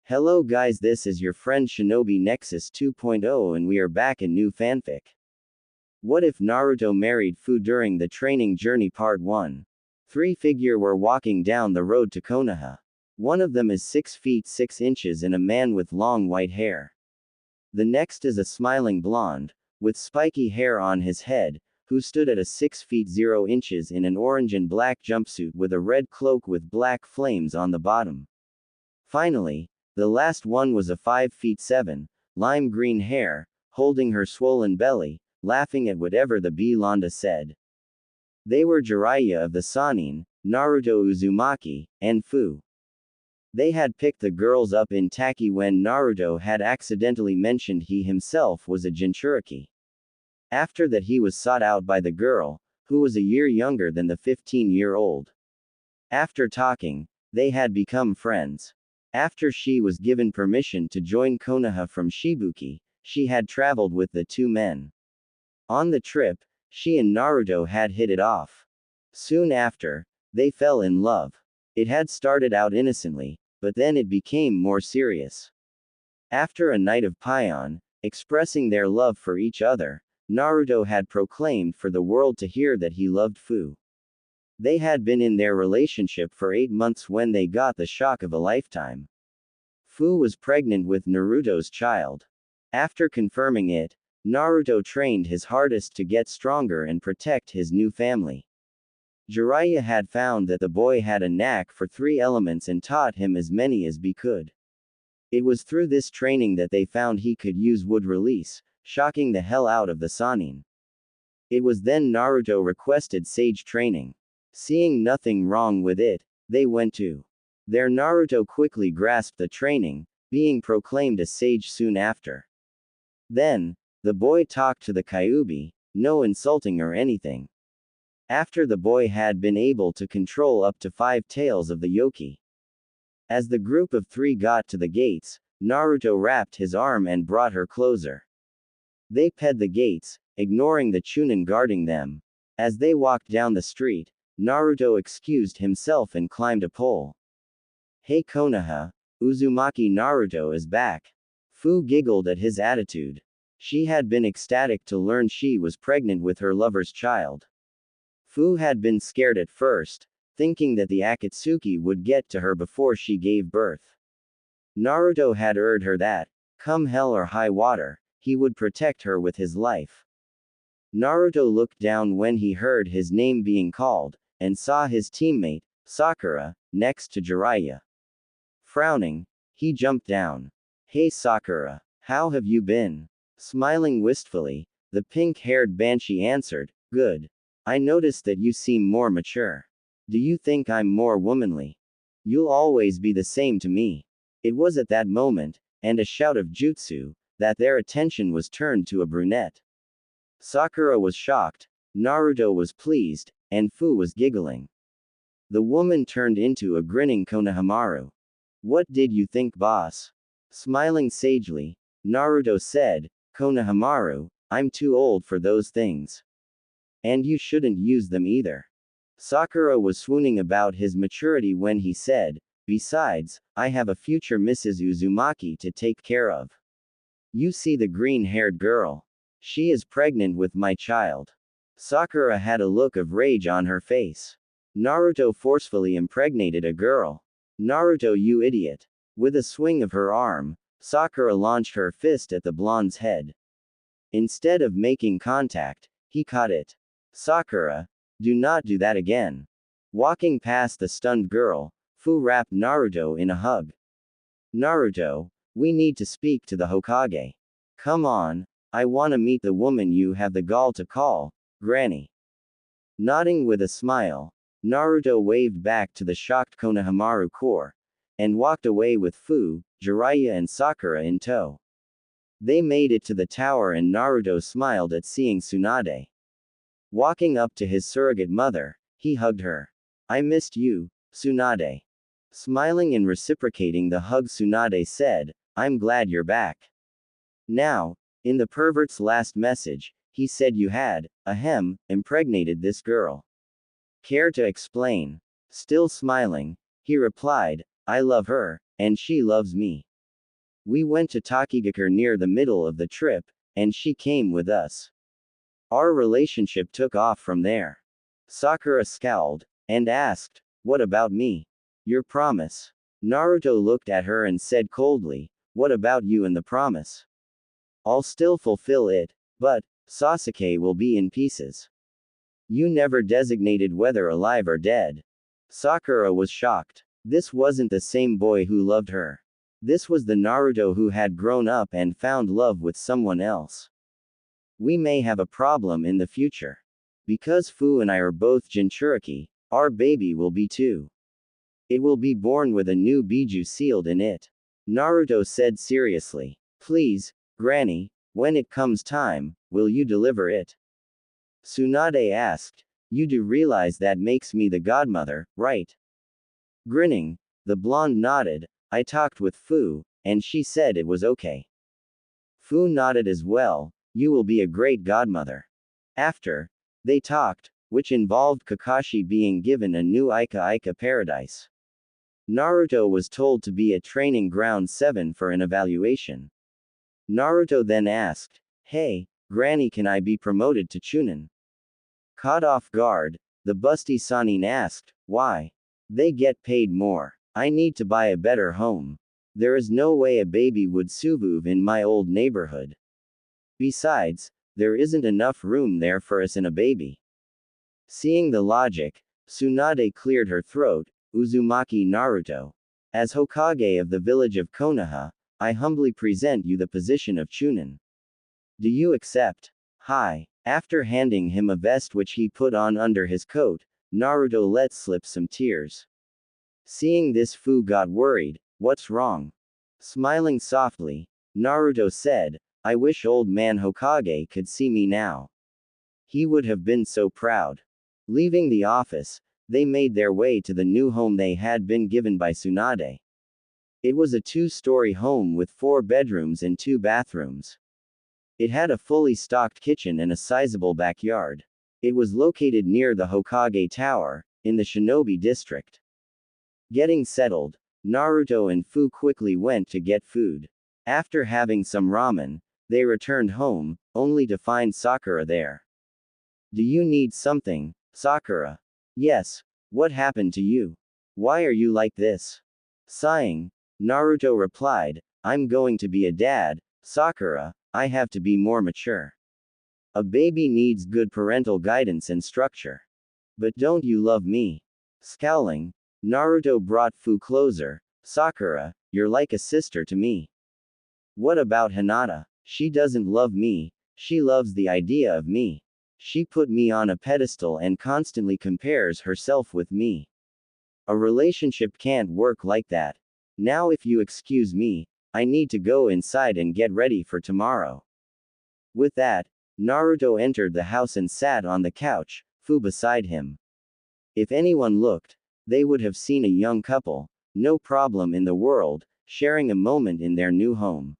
Hello guys, this is your friend Shinobi Nexus 2.0 and we are back in new fanfic. What if Naruto married Fu during the training journey part 1? Three figures were walking down the road to Konoha. One of them is 6 feet 6 inches and a man with long white hair. The next is a smiling blonde, with spiky hair on his head, who stood at a 6 feet 0 inches in an orange and black jumpsuit with a red cloak with black flames on the bottom. Finally, the last one was a 5 feet 7, lime green hair, holding her swollen belly, laughing at whatever the blonde said. They were Jiraiya of the Sannin, Naruto Uzumaki, and Fu. They had picked the girls up in Taki when Naruto had accidentally mentioned he himself was a Jinchuriki. After that he was sought out by the girl, who was a year younger than the 15-year-old. After talking, they had become friends. After she was given permission to join Konoha from Shibuki, she had traveled with the two men. On the trip, she and Naruto had hit it off. Soon after, they fell in love. It had started out innocently, but then it became more serious. After a night of paean, expressing their love for each other, Naruto had proclaimed for the world to hear that he loved Fu. They had been in their relationship for 8 months when they got the shock of a lifetime. Fu was pregnant with Naruto's child. After confirming it, Naruto trained his hardest to get stronger and protect his new family. Jiraiya had found that the boy had a knack for 3 elements and taught him as many as he could. It was through this training that they found he could use wood release, shocking the hell out of the Sannin. It was then Naruto requested sage training. Seeing nothing wrong with it, they went to. There Naruto quickly grasped the training, being proclaimed a sage soon after. Then, the boy talked to the Kyuubi, no insulting or anything. After the boy had been able to control up to 5 tails of the yoki. As the group of 3 got to the gates, Naruto wrapped his arm and brought her closer. They ped the gates, ignoring the Chunin guarding them. As they walked down the street, Naruto excused himself and climbed a pole. Hey Konoha, Uzumaki, Naruto is back. Fu giggled at his attitude. She had been ecstatic to learn she was pregnant with her lover's child. Fu had been scared at first, thinking that the Akatsuki would get to her before she gave birth. Naruto had assured her that, come hell or high water, he would protect her with his life. Naruto looked down when he heard his name being called, and saw his teammate, Sakura, next to Jiraiya. Frowning, he jumped down. Hey Sakura, how have you been? Smiling wistfully, the pink-haired banshee answered, good. I noticed that you seem more mature. Do you think I'm more womanly? You'll always be the same to me. It was at that moment, and a shout of jutsu, that their attention was turned to a brunette. Sakura was shocked, Naruto was pleased, and Fu was giggling. The woman turned into a grinning Konohamaru. What did you think, boss? Smiling sagely, Naruto said, Konohamaru, I'm too old for those things. And you shouldn't use them either. Sakura was swooning about his maturity when he said, besides, I have a future Mrs. Uzumaki to take care of. You see the green-haired girl. She is pregnant with my child. Sakura had a look of rage on her face. Naruto forcefully impregnated a girl. Naruto, you idiot. With a swing of her arm, Sakura launched her fist at the blonde's head. Instead of making contact, he caught it. Sakura, do not do that again. Walking past the stunned girl, Fu wrapped Naruto in a hug. Naruto, we need to speak to the Hokage. Come on, I wanna meet the woman you have the gall to call Granny. Nodding with a smile, Naruto waved back to the shocked Konohamaru Corps, and walked away with Fu, Jiraiya and Sakura in tow. They made it to the tower and Naruto smiled at seeing Tsunade. Walking up to his surrogate mother, he hugged her. I missed you, Tsunade. Smiling and reciprocating the hug, Tsunade said, I'm glad you're back. Now, in the pervert's last message, he said you had, impregnated this girl. Care to explain? Still smiling, he replied, I love her, and she loves me. We went to Takigakure near the middle of the trip, and she came with us. Our relationship took off from there. Sakura scowled, and asked, "What about me? Your promise?" Naruto looked at her and said coldly, "What about you and the promise? I'll still fulfill it, but Sasuke will be in pieces. You never designated whether alive or dead." Sakura was shocked. This wasn't the same boy who loved her. This was the Naruto who had grown up and found love with someone else. "We may have a problem in the future. Because Fu and I are both Jinchuriki, our baby will be too. It will be born with a new biju sealed in it," Naruto said seriously. "Please, Granny, when it comes time, will you deliver it?" Tsunade asked. "You do realize that makes me the godmother, right?" Grinning, the blonde nodded. "I talked with Fu, and she said it was okay." Fu nodded as well. "You will be a great godmother." After, they talked, which involved Kakashi being given a new Ika Ika paradise. Naruto was told to be at Training Ground 7 for an evaluation. Naruto then asked, "Hey, Granny, can I be promoted to Chunin?" Caught off guard, the busty Sanin asked, "Why? They get paid more. I need to buy a better home. There is no way a baby would survive in my old neighborhood. Besides, there isn't enough room there for us and a baby." Seeing the logic, Tsunade cleared her throat. "Uzumaki Naruto. As Hokage of the village of Konoha, I humbly present you the position of Chunin. Do you accept?" "Hi." After handing him a vest which he put on under his coat, Naruto let slip some tears. Seeing this, Fu got worried. "What's wrong?" Smiling softly, Naruto said, "I wish old man Hokage could see me now. He would have been so proud." Leaving the office, they made their way to the new home they had been given by Tsunade. It was a 2-story home with 4 bedrooms and 2 bathrooms. It had a fully stocked kitchen and a sizable backyard. It was located near the Hokage Tower, in the Shinobi District. Getting settled, Naruto and Fu quickly went to get food. After having some ramen, they returned home, only to find Sakura there. "Do you need something, Sakura?" "Yes. What happened to you? Why are you like this?" Sighing, Naruto replied, "I'm going to be a dad, Sakura. I have to be more mature. A baby needs good parental guidance and structure. But don't you love me?" Scowling, Naruto brought Fu closer. "Sakura, you're like a sister to me. What about Hinata? She doesn't love me, she loves the idea of me. She put me on a pedestal and constantly compares herself with me. A relationship can't work like that. Now, if you excuse me, I need to go inside and get ready for tomorrow." With that, Naruto entered the house and sat on the couch, Fu beside him. If anyone looked, they would have seen a young couple, no problem in the world, sharing a moment in their new home.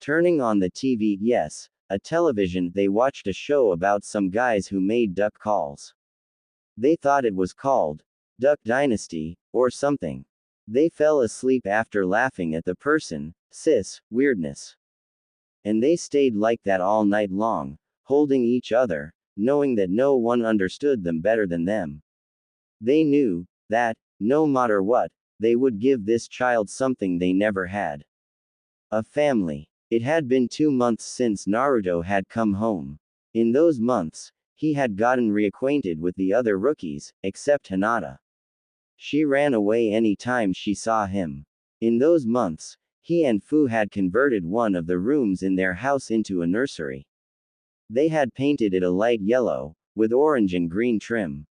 Turning on the TV, yes, a television, they watched a show about some guys who made duck calls. They thought it was called Duck Dynasty, or something. They fell asleep after laughing at the person, weirdness. And they stayed like that all night long, holding each other, knowing that no one understood them better than them. They knew that, no matter what, they would give this child something they never had. A family. It had been 2 months since Naruto had come home. In those months, he had gotten reacquainted with the other rookies, except Hinata. She ran away any time she saw him. In those months, he and Fu had converted one of the rooms in their house into a nursery. They had painted it a light yellow, with orange and green trim.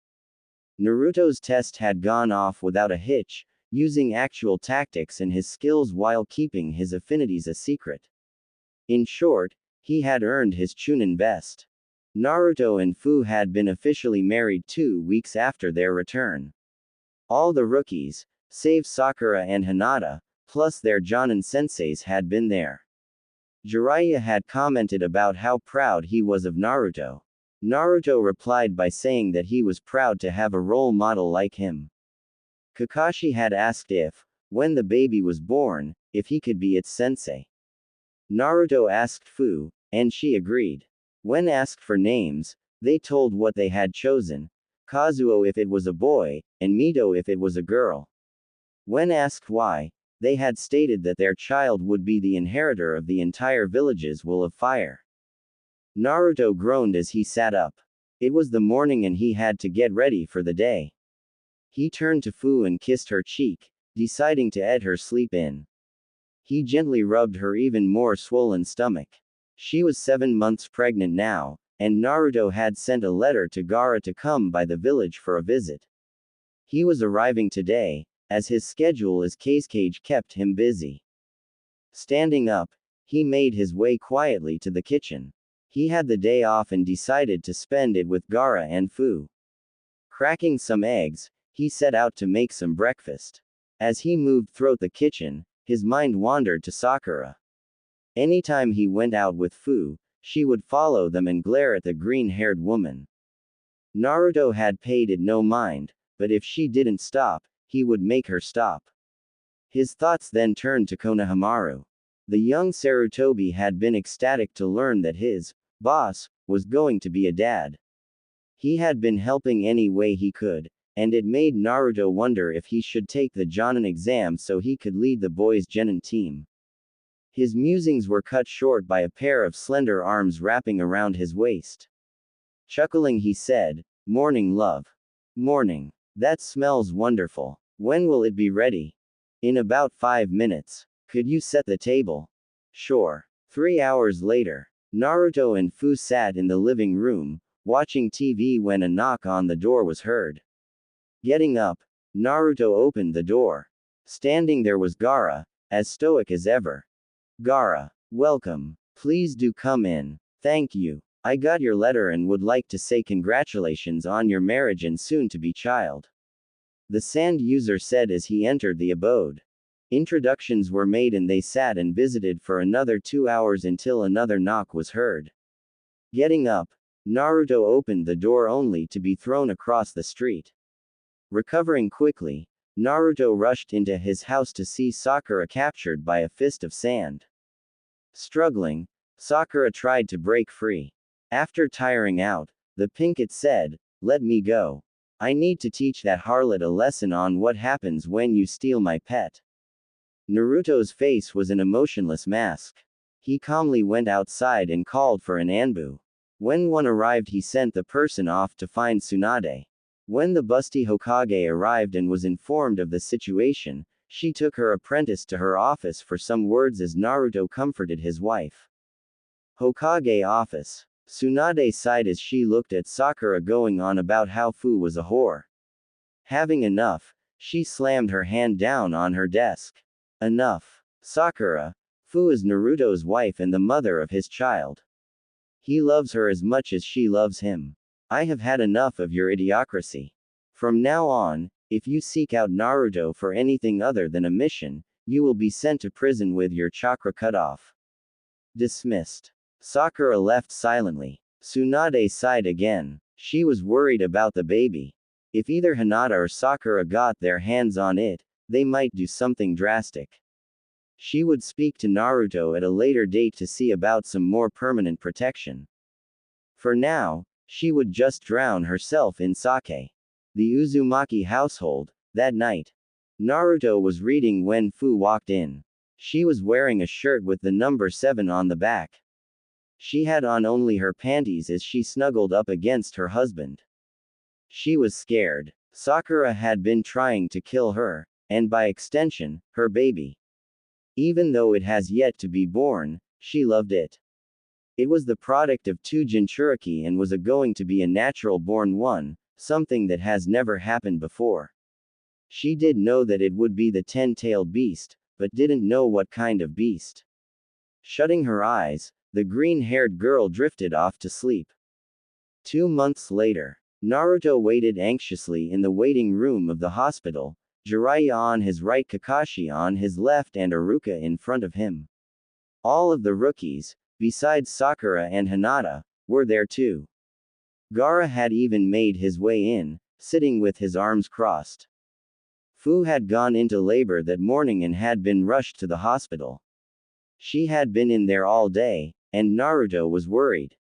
Naruto's test had gone off without a hitch, using actual tactics and his skills while keeping his affinities a secret. In short, he had earned his Chunin best. Naruto and Fu had been officially married 2 weeks after their return. All the rookies, save Sakura and Hinata, plus their Jonin senseis had been there. Jiraiya had commented about how proud he was of Naruto. Naruto replied by saying that he was proud to have a role model like him. Kakashi had asked if, when the baby was born, if he could be its sensei. Naruto asked Fu, and she agreed. When asked for names, they told what they had chosen, Kazuo if it was a boy, and Mito if it was a girl. When asked why, they had stated that their child would be the inheritor of the entire village's will of fire. Naruto groaned as he sat up. It was the morning and he had to get ready for the day. He turned to Fu and kissed her cheek, deciding to aid her sleep in. He gently rubbed her even more swollen stomach. She was 7 months pregnant now, and Naruto had sent a letter to Gaara to come by the village for a visit. He was arriving today, as his schedule as Cage kept him busy. Standing up, he made his way quietly to the kitchen. He had the day off and decided to spend it with Gaara and Fu. Cracking some eggs, he set out to make some breakfast. As he moved through the kitchen, his mind wandered to Sakura. Anytime he went out with Fu, she would follow them and glare at the green-haired woman. Naruto had paid it no mind, but if she didn't stop, he would make her stop. His thoughts then turned to Konohamaru. The young Sarutobi had been ecstatic to learn that his boss was going to be a dad. He had been helping any way he could, and it made Naruto wonder if he should take the Jonin exam so he could lead the boys' genin team. His musings were cut short by a pair of slender arms wrapping around his waist. Chuckling he said, "Morning, love. Morning. That smells wonderful. When will it be ready?" "In about 5 minutes. Could you set the table?" "Sure." 3 hours later, Naruto and Fu sat in the living room, watching TV when a knock on the door was heard. Getting up, Naruto opened the door. Standing there was Gaara, as stoic as ever. "Gaara, welcome. Please do come in. Thank you. I got your letter and would like to say congratulations on your marriage and soon-to-be child," the sand user said as he entered the abode. Introductions were made and they sat and visited for another 2 hours until another knock was heard. Getting up, Naruto opened the door only to be thrown across the street. Recovering quickly, Naruto rushed into his house to see Sakura captured by a fist of sand. Struggling, Sakura tried to break free. After tiring out, the Pinkett said, "Let me go. I need to teach that harlot a lesson on what happens when you steal my pet." Naruto's face was an emotionless mask. He calmly went outside and called for an Anbu. When one arrived, he sent the person off to find Tsunade. When the busty Hokage arrived and was informed of the situation, she took her apprentice to her office for some words as Naruto comforted his wife. Hokage office. Tsunade sighed as she looked at Sakura going on about how Fu was a whore. Having enough, she slammed her hand down on her desk. "Enough. Sakura. Fu is Naruto's wife and the mother of his child. He loves her as much as she loves him. I have had enough of your idiocracy. From now on, if you seek out Naruto for anything other than a mission, you will be sent to prison with your chakra cut off." Dismissed. Sakura left silently. Tsunade sighed again. She was worried about the baby. If either Hinata or Sakura got their hands on it, they might do something drastic. She would speak to Naruto at a later date to see about some more permanent protection. For now, she would just drown herself in sake. The Uzumaki household. That night, Naruto was reading when Fu walked in. She was wearing a shirt with the number 7 on the back. She had on only her panties as she snuggled up against her husband. She was scared. Sakura had been trying to kill her, and by extension, her baby. Even though it has yet to be born, she loved it. It was the product of 2 Jinchuriki and was going to be a natural-born one, something that has never happened before. She did know that it would be the 10-tailed beast, but didn't know what kind of beast. Shutting her eyes, the green-haired girl drifted off to sleep. 2 months later, Naruto waited anxiously in the waiting room of the hospital, Jiraiya on his right, Kakashi on his left and Iruka in front of him. All of the rookies, besides Sakura and Hinata, were there too. Gaara had even made his way in, sitting with his arms crossed. Fu had gone into labor that morning and had been rushed to the hospital. She had been in there all day, and Naruto was worried.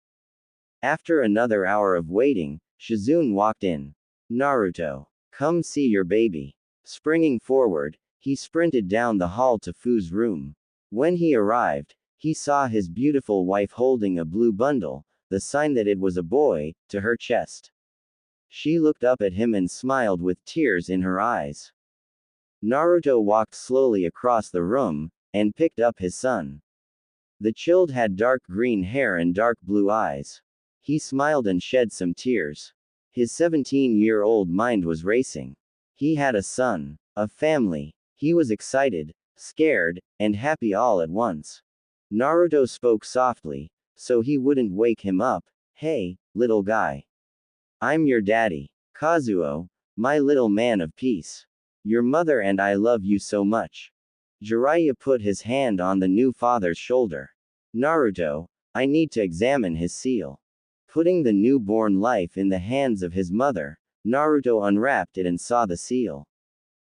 After another hour of waiting, Shizune walked in. Naruto, come see your baby. Springing forward, he sprinted down the hall to Fu's room. When he arrived, he saw his beautiful wife holding a blue bundle, the sign that it was a boy, to her chest. She looked up at him and smiled with tears in her eyes. Naruto walked slowly across the room, and picked up his son. The child had dark green hair and dark blue eyes. He smiled and shed some tears. His 17-year-old mind was racing. He had a son, a family. He was excited, scared, and happy all at once. Naruto spoke softly, so he wouldn't wake him up. Hey, little guy. I'm your daddy, Kazuo, my little man of peace. Your mother and I love you so much. Jiraiya put his hand on the new father's shoulder. Naruto, I need to examine his seal. Putting the newborn life in the hands of his mother, Naruto unwrapped it and saw the seal.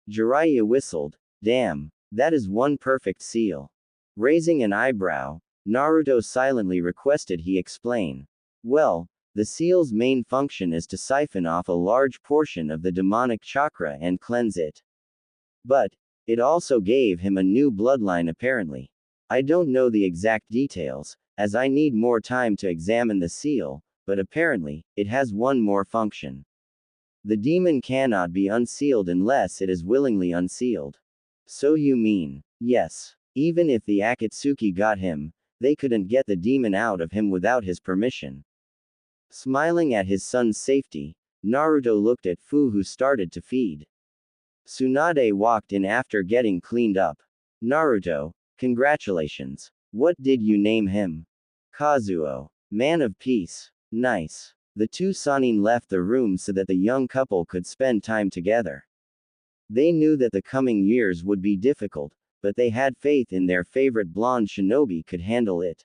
Jiraiya whistled, damn, that is one perfect seal. Raising an eyebrow, Naruto silently requested he explain. Well, the seal's main function is to siphon off a large portion of the demonic chakra and cleanse it. But, it also gave him a new bloodline apparently. I don't know the exact details, as I need more time to examine the seal, but apparently, it has one more function. The demon cannot be unsealed unless it is willingly unsealed. So you mean, yes, even if the Akatsuki got him, they couldn't get the demon out of him without his permission. Smiling at his son's safety, Naruto looked at Fu, who started to feed. Tsunade walked in after getting cleaned up. Naruto, congratulations. What did you name him? Kazuo. Man of peace. Nice. The two Sannin left the room so that the young couple could spend time together. They knew that the coming years would be difficult, but they had faith in their favorite blonde shinobi could handle it.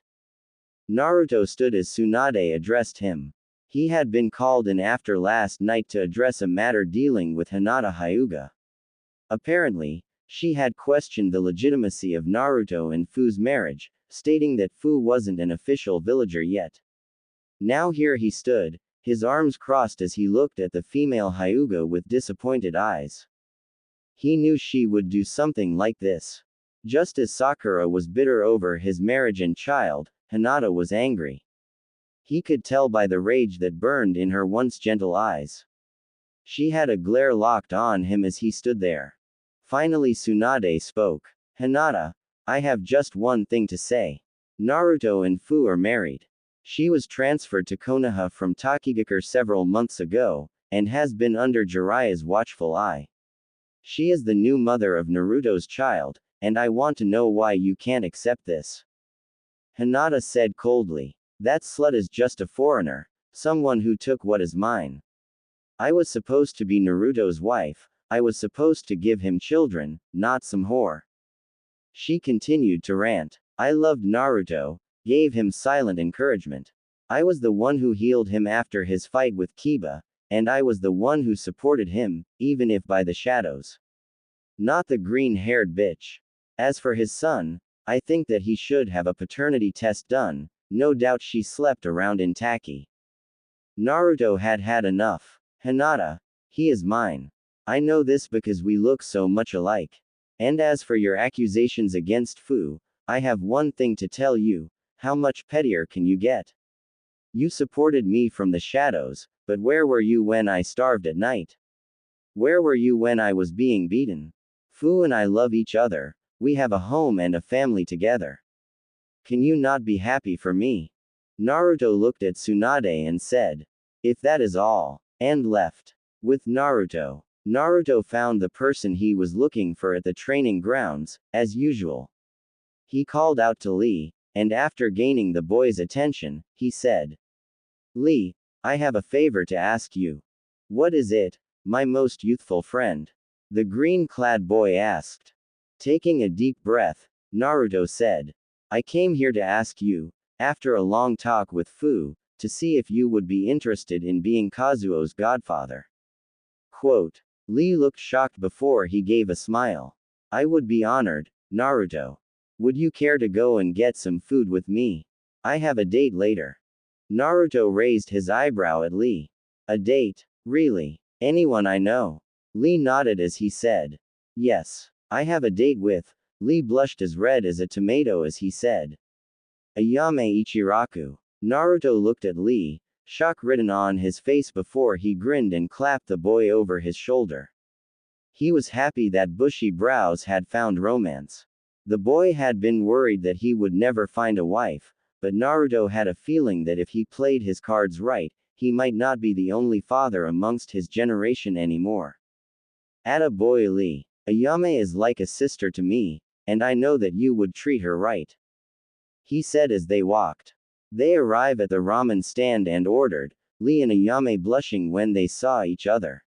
Naruto stood as Tsunade addressed him. He had been called in after last night to address a matter dealing with Hinata Hyuga. Apparently, she had questioned the legitimacy of Naruto and Fu's marriage, stating that Fu wasn't an official villager yet. Now here he stood, his arms crossed as he looked at the female Hyuga with disappointed eyes. He knew she would do something like this. Just as Sakura was bitter over his marriage and child, Hinata was angry. He could tell by the rage that burned in her once gentle eyes. She had a glare locked on him as he stood there. Finally Tsunade spoke. Hinata, I have just one thing to say. Naruto and Fu are married. She was transferred to Konoha from Takigakure several months ago, and has been under Jiraiya's watchful eye. She is the new mother of Naruto's child, and I want to know why you can't accept this. Hinata said coldly. That slut is just a foreigner, someone who took what is mine. I was supposed to be Naruto's wife, I was supposed to give him children, not some whore. She continued to rant. I loved Naruto, gave him silent encouragement. I was the one who healed him after his fight with Kiba, and I was the one who supported him, even if by the shadows. Not the green-haired bitch. As for his son, I think that he should have a paternity test done, no doubt she slept around in Taki. Naruto had had enough. Hinata, he is mine. I know this because we look so much alike. And as for your accusations against Fu, I have one thing to tell you, how much pettier can you get? You supported me from the shadows, but where were you when I starved at night? Where were you when I was being beaten? Fu and I love each other, we have a home and a family together. Can you not be happy for me? Naruto looked at Tsunade and said, if that is all, and left. With Naruto. Naruto found the person he was looking for at the training grounds, as usual. He called out to Lee, and after gaining the boy's attention, he said, Lee, I have a favor to ask you. What is it, my most youthful friend? The green-clad boy asked. Taking a deep breath, Naruto said, I came here to ask you, after a long talk with Fu, to see if you would be interested in being Kazuo's godfather. Quote. Lee looked shocked before he gave a smile. I would be honored, Naruto. Would you care to go and get some food with me? I have a date later. Naruto raised his eyebrow at Lee. A date? Really? Anyone I know? Lee nodded as he said. Yes. I have a date with. Lee blushed as red as a tomato as he said. Ayame Ichiraku. Naruto looked at Lee, shock written on his face before he grinned and clapped the boy over his shoulder. He was happy that bushy brows had found romance. The boy had been worried that he would never find a wife, but Naruto had a feeling that if he played his cards right, he might not be the only father amongst his generation anymore. Atta boy Lee. Ayame is like a sister to me, and I know that you would treat her right. He said as they walked. They arrived at the ramen stand and ordered, Lee and Ayame blushing when they saw each other.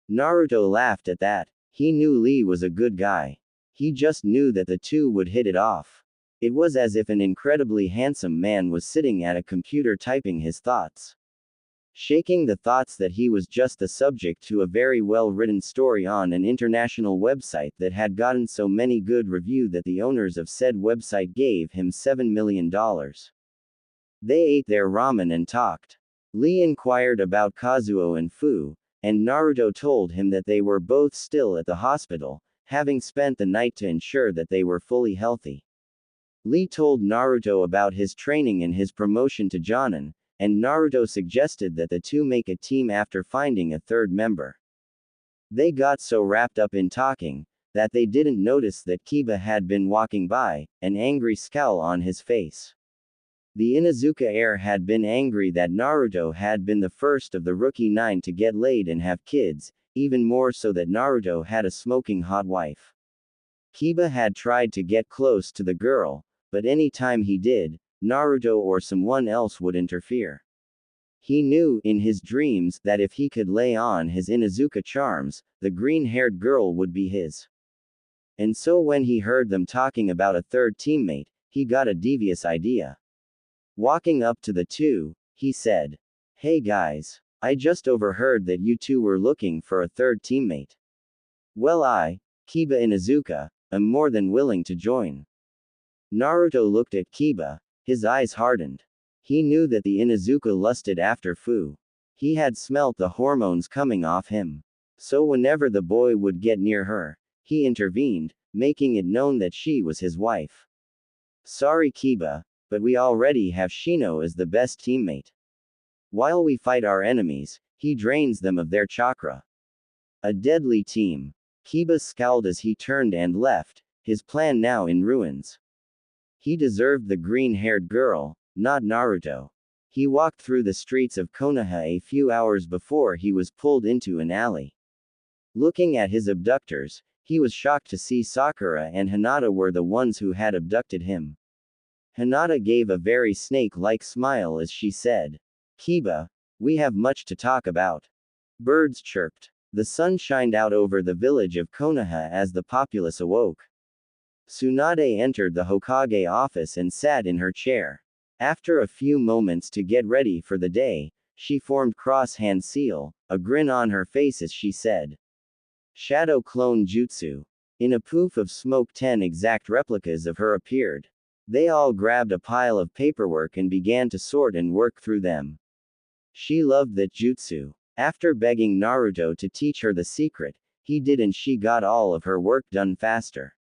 Naruto laughed at that. He knew Lee was a good guy. He just knew that the two would hit it off. It was as if an incredibly handsome man was sitting at a computer typing his thoughts. Shaking the thoughts that he was just the subject to a very well-written story on an international website that had gotten so many good reviews that the owners of said website gave him $7 million. They ate their ramen and talked. Lee inquired about Kazuo and Fu, and Naruto told him that they were both still at the hospital, having spent the night to ensure that they were fully healthy. Lee told Naruto about his training and his promotion to Jonin, and Naruto suggested that the two make a team after finding a third member. They got so wrapped up in talking, that they didn't notice that Kiba had been walking by, an angry scowl on his face. The Inuzuka heir had been angry that Naruto had been the first of the rookie 9 to get laid and have kids, even more so that Naruto had a smoking hot wife. Kiba had tried to get close to the girl, but any time he did, Naruto or someone else would interfere. He knew, in his dreams, that if he could lay on his Inuzuka charms, the green-haired girl would be his. And so when he heard them talking about a third teammate, he got a devious idea. Walking up to the two, he said, Hey guys, I just overheard that you two were looking for a third teammate. Well Kiba Inuzuka, am more than willing to join. Naruto looked at Kiba, his eyes hardened. He knew that the Inuzuka lusted after Fu. He had smelt the hormones coming off him. So whenever the boy would get near her, he intervened, making it known that she was his wife. Sorry Kiba, but we already have Shino as the best teammate. While we fight our enemies, he drains them of their chakra. A deadly team. Kiba scowled as he turned and left, his plan now in ruins. He deserved the green-haired girl, not Naruto. He walked through the streets of Konoha a few hours before he was pulled into an alley. Looking at his abductors, he was shocked to see Sakura and Hinata were the ones who had abducted him. Hinata gave a very snake-like smile as she said, Kiba, we have much to talk about. Birds chirped. The sun shined out over the village of Konoha as the populace awoke. Tsunade entered the Hokage office and sat in her chair. After a few moments to get ready for the day, she formed cross-hand seal, a grin on her face as she said, Shadow Clone Jutsu. In a poof of smoke 10 exact replicas of her appeared. They all grabbed a pile of paperwork and began to sort and work through them. She loved that jutsu. After begging Naruto to teach her the secret, he did and she got all of her work done faster.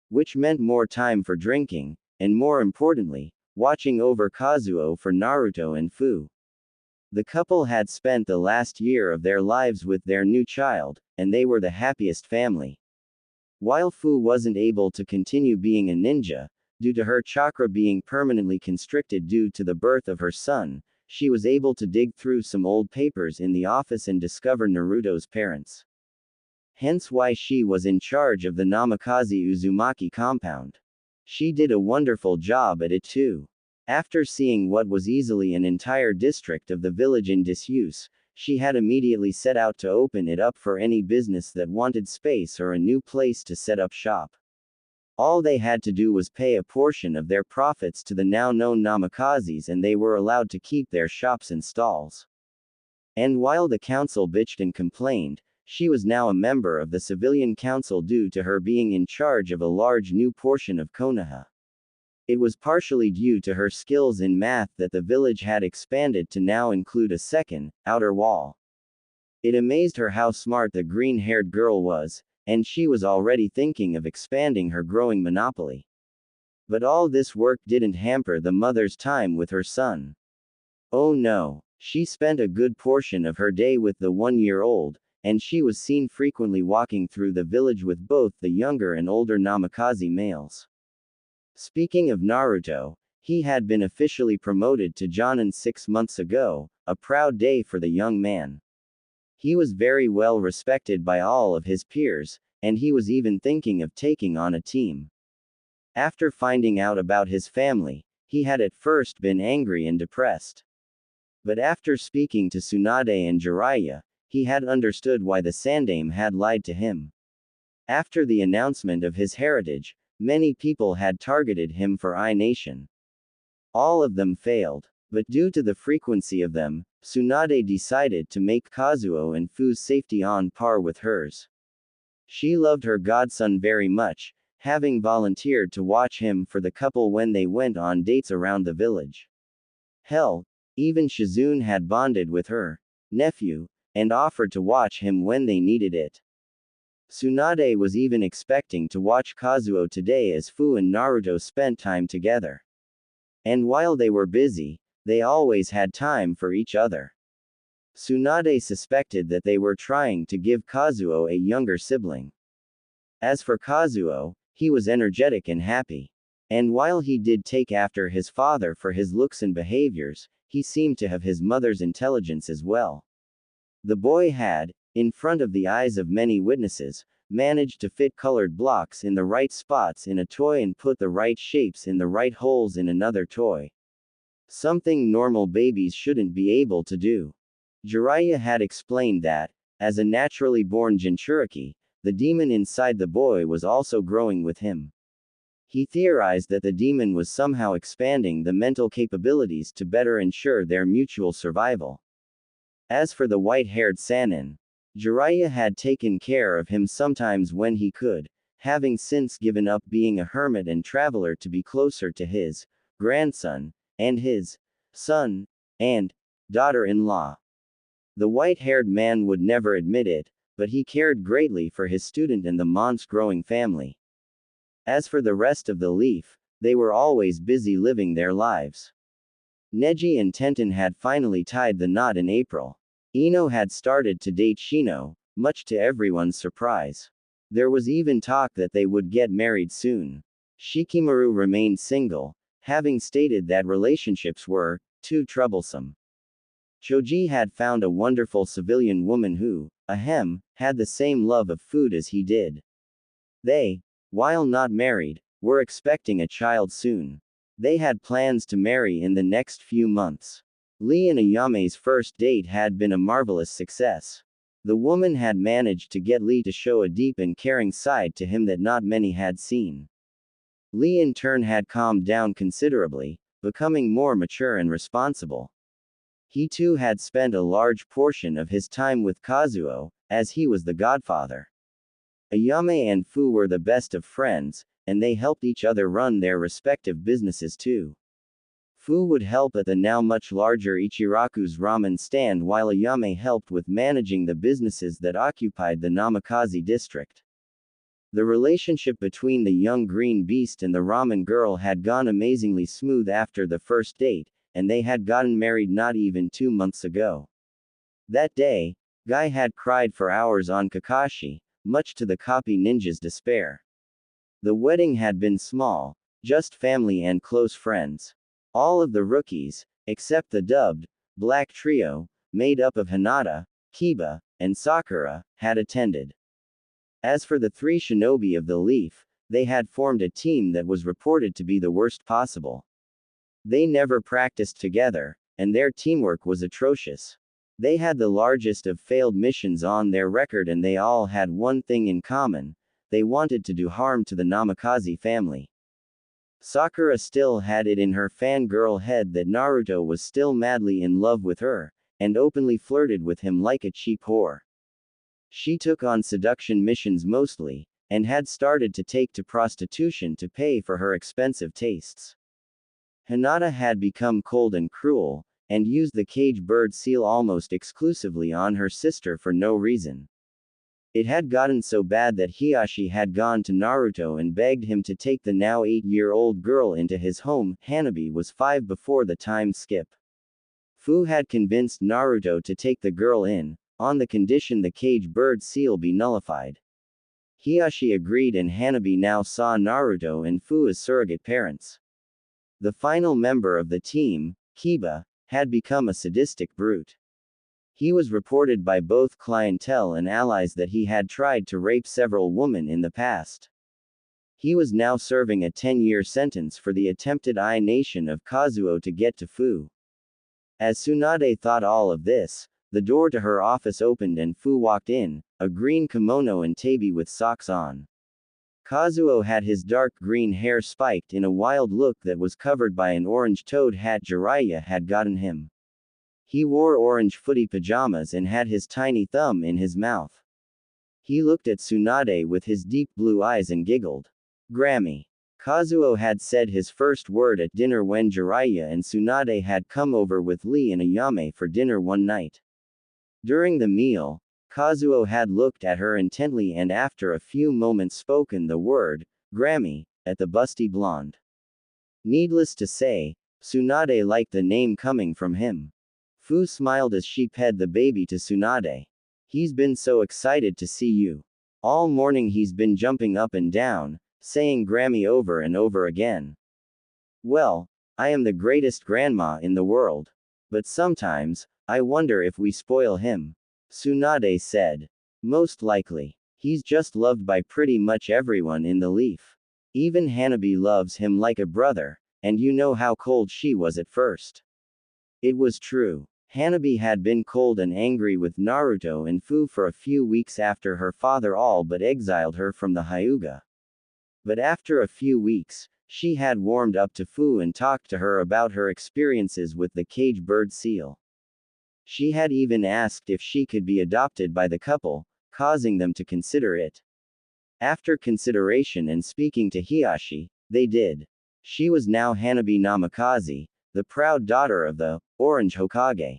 Which meant more time for drinking, and more importantly, watching over Kazuo for Naruto and Fu. The couple had spent the last year of their lives with their new child, and they were the happiest family. While Fu wasn't able to continue being a ninja, due to her chakra being permanently constricted due to the birth of her son, she was able to dig through some old papers in the office and discover Naruto's parents. Hence why she was in charge of the Namikaze Uzumaki compound. She did a wonderful job at it too. After seeing what was easily an entire district of the village in disuse, she had immediately set out to open it up for any business that wanted space or a new place to set up shop. All they had to do was pay a portion of their profits to the now known Namikazes and they were allowed to keep their shops and stalls. And while the council bitched and complained, She was now a member of the civilian council due to her being in charge of a large new portion of Konoha. It was partially due to her skills in math that the village had expanded to now include a second, outer wall. It amazed her how smart the green-haired girl was, and she was already thinking of expanding her growing monopoly. But all this work didn't hamper the mother's time with her son. Oh no, she spent a good portion of her day with the 1-year-old, and she was seen frequently walking through the village with both the younger and older Namikaze males. Speaking of Naruto, he had been officially promoted to Jonin 6 months ago, a proud day for the young man. He was very well respected by all of his peers, and he was even thinking of taking on a team. After finding out about his family, he had at first been angry and depressed. But after speaking to Tsunade and Jiraiya, he had understood why the Sandaime had lied to him. After the announcement of his heritage, many people had targeted him for I-Nation. All of them failed, but due to the frequency of them, Tsunade decided to make Kazuo and Fu's safety on par with hers. She loved her godson very much, having volunteered to watch him for the couple when they went on dates around the village. Hell, even Shizune had bonded with her nephew, and offered to watch him when they needed it. Tsunade was even expecting to watch Kazuo today as Fu and Naruto spent time together. And while they were busy, they always had time for each other. Tsunade suspected that they were trying to give Kazuo a younger sibling. As for Kazuo, he was energetic and happy. And while he did take after his father for his looks and behaviors, he seemed to have his mother's intelligence as well. The boy had, in front of the eyes of many witnesses, managed to fit colored blocks in the right spots in a toy and put the right shapes in the right holes in another toy. Something normal babies shouldn't be able to do. Jiraiya had explained that, as a naturally born Jinchuriki, the demon inside the boy was also growing with him. He theorized that the demon was somehow expanding the mental capabilities to better ensure their mutual survival. As for the white-haired Sannin, Jiraiya had taken care of him sometimes when he could, having since given up being a hermit and traveler to be closer to his grandson, and his son, and daughter-in-law. The white-haired man would never admit it, but he cared greatly for his student and the Mon's growing family. As for the rest of the Leaf, they were always busy living their lives. Neji and Tenten had finally tied the knot in April. Ino had started to date Shino, much to everyone's surprise. There was even talk that they would get married soon. Shikamaru remained single, having stated that relationships were too troublesome. Choji had found a wonderful civilian woman who, had the same love of food as he did. They, while not married, were expecting a child soon. They had plans to marry in the next few months. Lee and Ayame's first date had been a marvelous success. The woman had managed to get Lee to show a deep and caring side to him that not many had seen. Lee in turn had calmed down considerably, becoming more mature and responsible. He too had spent a large portion of his time with Kazuo, as he was the godfather. Ayame and Fu were the best of friends, and they helped each other run their respective businesses too. Fu would help at the now much larger Ichiraku's ramen stand while Ayame helped with managing the businesses that occupied the Namikaze district. The relationship between the young green beast and the ramen girl had gone amazingly smooth after the first date, and they had gotten married not even 2 months ago. That day, Guy had cried for hours on Kakashi, much to the copy ninja's despair. The wedding had been small, just family and close friends. All of the rookies, except the dubbed Black Trio, made up of Hinata, Kiba, and Sakura, had attended. As for the 3 shinobi of the Leaf, they had formed a team that was reported to be the worst possible. They never practiced together, and their teamwork was atrocious. They had the largest of failed missions on their record, and they all had one thing in common: they wanted to do harm to the Namikaze family. Sakura still had it in her fangirl head that Naruto was still madly in love with her, and openly flirted with him like a cheap whore. She took on seduction missions mostly, and had started to take to prostitution to pay for her expensive tastes. Hinata had become cold and cruel, and used the cage bird seal almost exclusively on her sister for no reason. It had gotten so bad that Hiyashi had gone to Naruto and begged him to take the now 8-year-old girl into his home. Hanabi was 5 before the time skip. Fu had convinced Naruto to take the girl in, on the condition the cage bird seal be nullified. Hiyashi agreed and Hanabi now saw Naruto and Fu as surrogate parents. The final member of the team, Kiba, had become a sadistic brute. He was reported by both clientele and allies that he had tried to rape several women in the past. He was now serving a 10-year sentence for the attempted nation of Kazuo to get to Fu. As Tsunade thought all of this, the door to her office opened and Fu walked in, a green kimono and tabi with socks on. Kazuo had his dark green hair spiked in a wild look that was covered by an orange toad hat Jiraiya had gotten him. He wore orange footy pajamas and had his tiny thumb in his mouth. He looked at Tsunade with his deep blue eyes and giggled. Grammy. Kazuo had said his first word at dinner when Jiraiya and Tsunade had come over with Lee and Ayame for dinner one night. During the meal, Kazuo had looked at her intently and after a few moments spoken the word, Grammy, at the busty blonde. Needless to say, Tsunade liked the name coming from him. Fu smiled as she ped the baby to Tsunade. He's been so excited to see you. All morning he's been jumping up and down, saying Grammy over and over again. Well, I am the greatest grandma in the world. But sometimes, I wonder if we spoil him. Tsunade said. Most likely. He's just loved by pretty much everyone in the leaf. Even Hanabi loves him like a brother, and you know how cold she was at first. It was true. Hanabi had been cold and angry with Naruto and Fu for a few weeks after her father all but exiled her from the Hyuga. But after a few weeks, she had warmed up to Fu and talked to her about her experiences with the cage bird seal. She had even asked if she could be adopted by the couple, causing them to consider it. After consideration and speaking to Hiyashi, they did. She was now Hanabi Namikaze, the proud daughter of the Orange Hokage.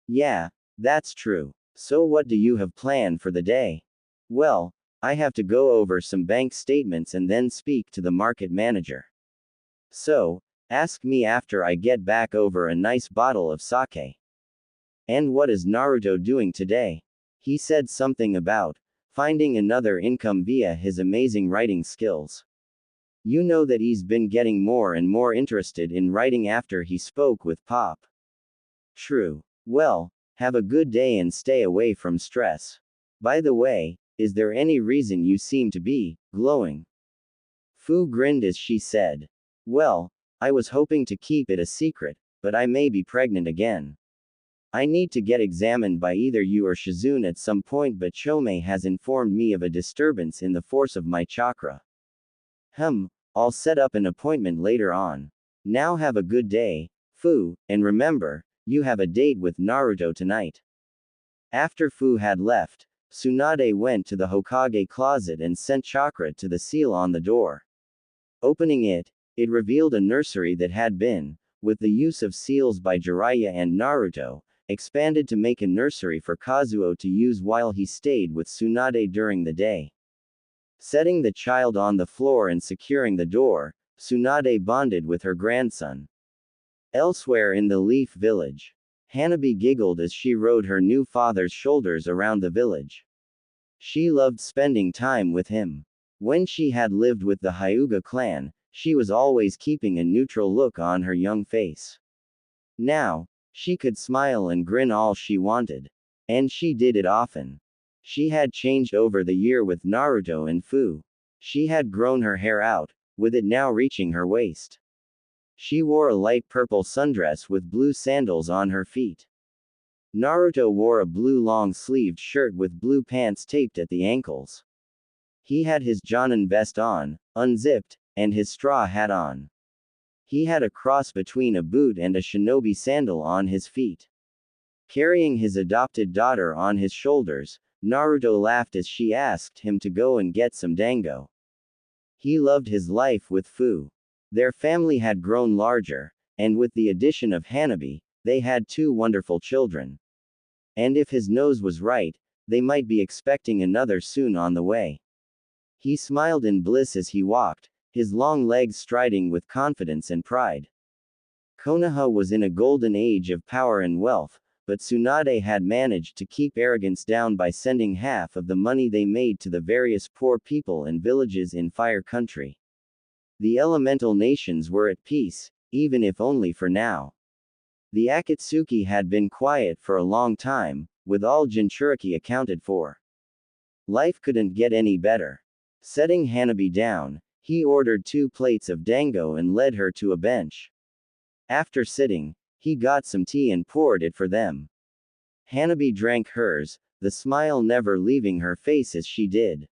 Yeah, that's true. So what do you have planned for the day? Well, I have to go over some bank statements and then speak to the market manager. So, ask me after I get back over a nice bottle of sake. And what is Naruto doing today? He said something about finding another income via his amazing writing skills. You know that he's been getting more and more interested in writing after he spoke with Pop. True. Well, have a good day and stay away from stress. By the way, is there any reason you seem to be glowing? Fu grinned as she said. Well, I was hoping to keep it a secret, but I may be pregnant again. I need to get examined by either you or Shizune at some point, but Chome has informed me of a disturbance in the force of my chakra. I'll set up an appointment later on. Now have a good day, Fu, and remember, you have a date with Naruto tonight. After Fu had left, Tsunade went to the Hokage closet and sent chakra to the seal on the door. Opening it, it revealed a nursery that had been, with the use of seals by Jiraiya and Naruto, expanded to make a nursery for Kazuo to use while he stayed with Tsunade during the day. Setting the child on the floor and securing the door, Tsunade bonded with her grandson. Elsewhere in the Leaf Village, Hanabi giggled as she rode her new father's shoulders around the village. She loved spending time with him. When she had lived with the Hyuga clan, she was always keeping a neutral look on her young face. Now, she could smile and grin all she wanted. And she did it often. She had changed over the year with Naruto and Fu. She had grown her hair out, with it now reaching her waist. She wore a light purple sundress with blue sandals on her feet. Naruto wore a blue long-sleeved shirt with blue pants taped at the ankles. He had his Jonin vest on, unzipped, and his straw hat on. He had a cross between a boot and a shinobi sandal on his feet. Carrying his adopted daughter on his shoulders, Naruto laughed as she asked him to go and get some dango. He loved his life with Fu. Their family had grown larger, and with the addition of Hanabi, they had 2 wonderful children. And if his nose was right, they might be expecting another soon on the way. He smiled in bliss as he walked, his long legs striding with confidence and pride. Konoha was in a golden age of power and wealth, but Tsunade had managed to keep arrogance down by sending half of the money they made to the various poor people and villages in Fire Country. The elemental nations were at peace, even if only for now. The Akatsuki had been quiet for a long time, with all Jinchuriki accounted for. Life couldn't get any better. Setting Hanabi down, he ordered 2 plates of dango and led her to a bench. After sitting, he got some tea and poured it for them. Hanabi drank hers, the smile never leaving her face as she did.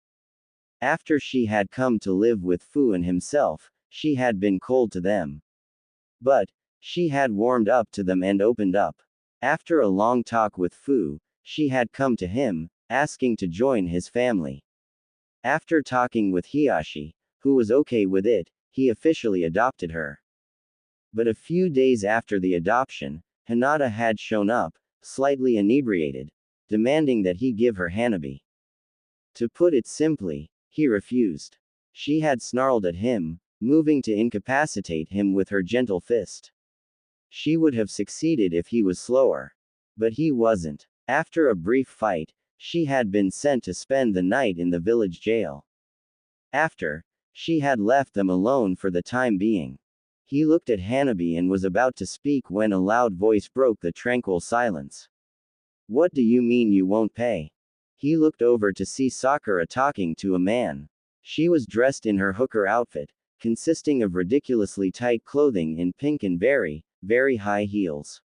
After she had come to live with Fu and himself, she had been cold to them. But she had warmed up to them and opened up. After a long talk with Fu, she had come to him, asking to join his family. After talking with Hiyashi, who was okay with it, he officially adopted her. But a few days after the adoption, Hinata had shown up, slightly inebriated, demanding that he give her Hanabi. To put it simply, he refused. She had snarled at him, moving to incapacitate him with her gentle fist. She would have succeeded if he was slower. But he wasn't. After a brief fight, she had been sent to spend the night in the village jail. After, she had left them alone for the time being. He looked at Hanabi and was about to speak when a loud voice broke the tranquil silence. What do you mean you won't pay? He looked over to see Sakura talking to a man. She was dressed in her hooker outfit, consisting of ridiculously tight clothing in pink and very, very high heels.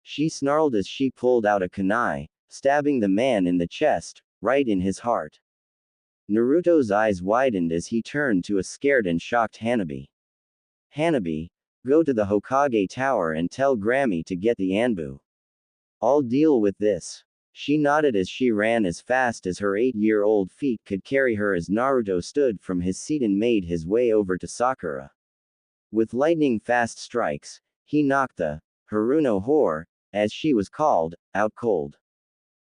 She snarled as she pulled out a kunai, stabbing the man in the chest, right in his heart. Naruto's eyes widened as he turned to a scared and shocked Hanabi. Hanabi, go to the Hokage Tower and tell Grammy to get the Anbu. I'll deal with this. She nodded as she ran as fast as her 8-year-old feet could carry her as Naruto stood from his seat and made his way over to Sakura. With lightning-fast strikes, he knocked the Haruno whore, as she was called, out cold.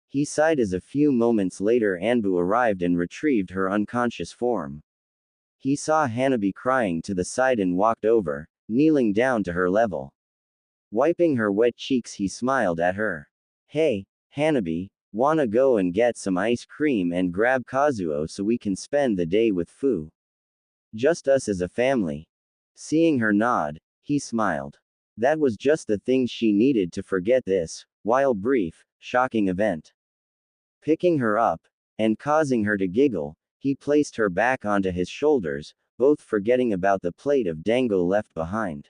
He sighed as a few moments later Anbu arrived and retrieved her unconscious form. He saw Hanabi crying to the side and walked over, kneeling down to her level. Wiping her wet cheeks he smiled at her. Hey, Hanabi, wanna go and get some ice cream and grab Kazuo so we can spend the day with Fu? Just us as a family. Seeing her nod, he smiled. That was just the thing she needed to forget this, while brief, shocking event. Picking her up, and causing her to giggle, he placed her back onto his shoulders, both forgetting about the plate of dango left behind.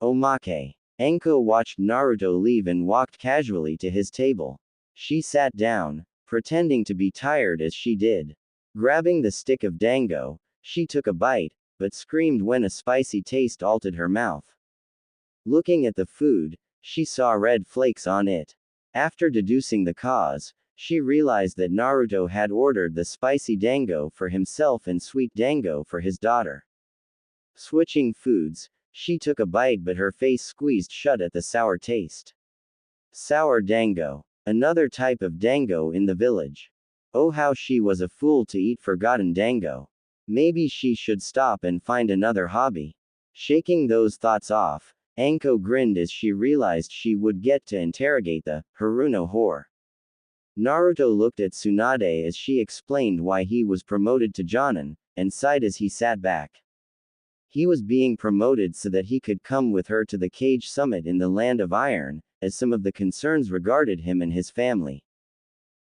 Omake. Enko watched Naruto leave and walked casually to his table. She sat down, pretending to be tired as she did. Grabbing the stick of dango, she took a bite, but screamed when a spicy taste altered her mouth. Looking at the food, she saw red flakes on it. After deducing the cause, she realized that Naruto had ordered the spicy dango for himself and sweet dango for his daughter. Switching foods, she took a bite but her face squeezed shut at the sour taste. Sour dango. Another type of dango in the village. Oh, how she was a fool to eat forgotten dango. Maybe she should stop and find another hobby. Shaking those thoughts off, Anko grinned as she realized she would get to interrogate the Haruno whore. Naruto looked at Tsunade as she explained why he was promoted to Jonin, and sighed as he sat back. He was being promoted so that he could come with her to the Cage Summit in the Land of Iron, as some of the concerns regarded him and his family.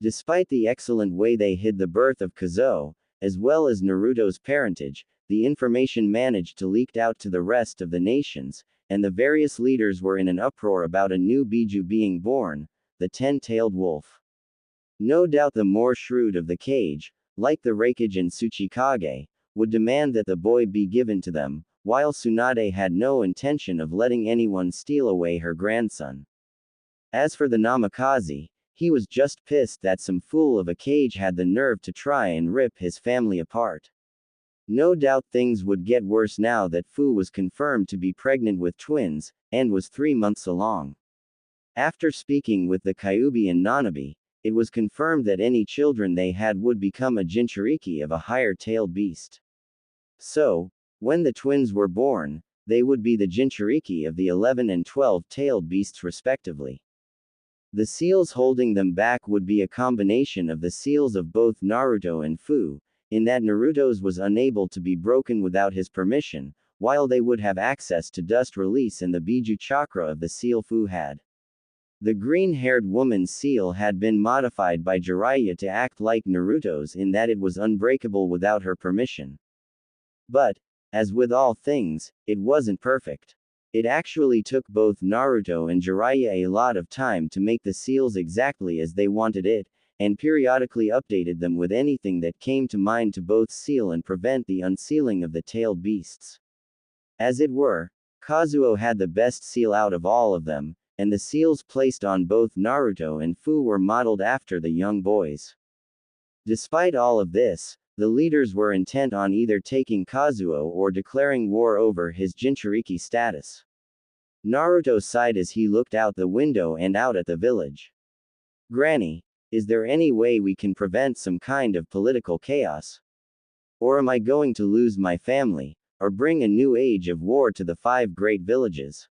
Despite the excellent way they hid the birth of Kazuo, as well as Naruto's parentage, the information managed to leak out to the rest of the nations, and the various leaders were in an uproar about a new Biju being born, the 10-tailed wolf. No doubt the more shrewd of the cage, like the Raikage and Tsuchikage, would demand that the boy be given to them, while Tsunade had no intention of letting anyone steal away her grandson. As for the Namikaze, He was just pissed that some fool of a Kage had the nerve to try and rip his family apart. No doubt things would get worse now that Fu was confirmed to be pregnant with twins, and was 3 months along. After speaking with the Kyuubi and Nanabi, it was confirmed that any children they had would become a Jinchuriki of a higher-tailed beast. So, when the twins were born, they would be the Jinchuriki of the 11 and 12-tailed beasts respectively. The seals holding them back would be a combination of the seals of both Naruto and Fu, in that Naruto's was unable to be broken without his permission, while they would have access to dust release and the Biju chakra of the seal Fu had. The green-haired woman's seal had been modified by Jiraiya to act like Naruto's in that it was unbreakable without her permission. But, as with all things, it wasn't perfect. It actually took both Naruto and Jiraiya a lot of time to make the seals exactly as they wanted it, and periodically updated them with anything that came to mind to both seal and prevent the unsealing of the tailed beasts. As it were, Kazuo had the best seal out of all of them, and the seals placed on both Naruto and Fu were modeled after the young boys. Despite all of this, the leaders were intent on either taking Kazuo or declaring war over his Jinchuriki status. Naruto sighed as he looked out the window and out at the village. Granny, is there any way we can prevent some kind of political chaos? Or am I going to lose my family, or bring a new age of war to the 5 great villages?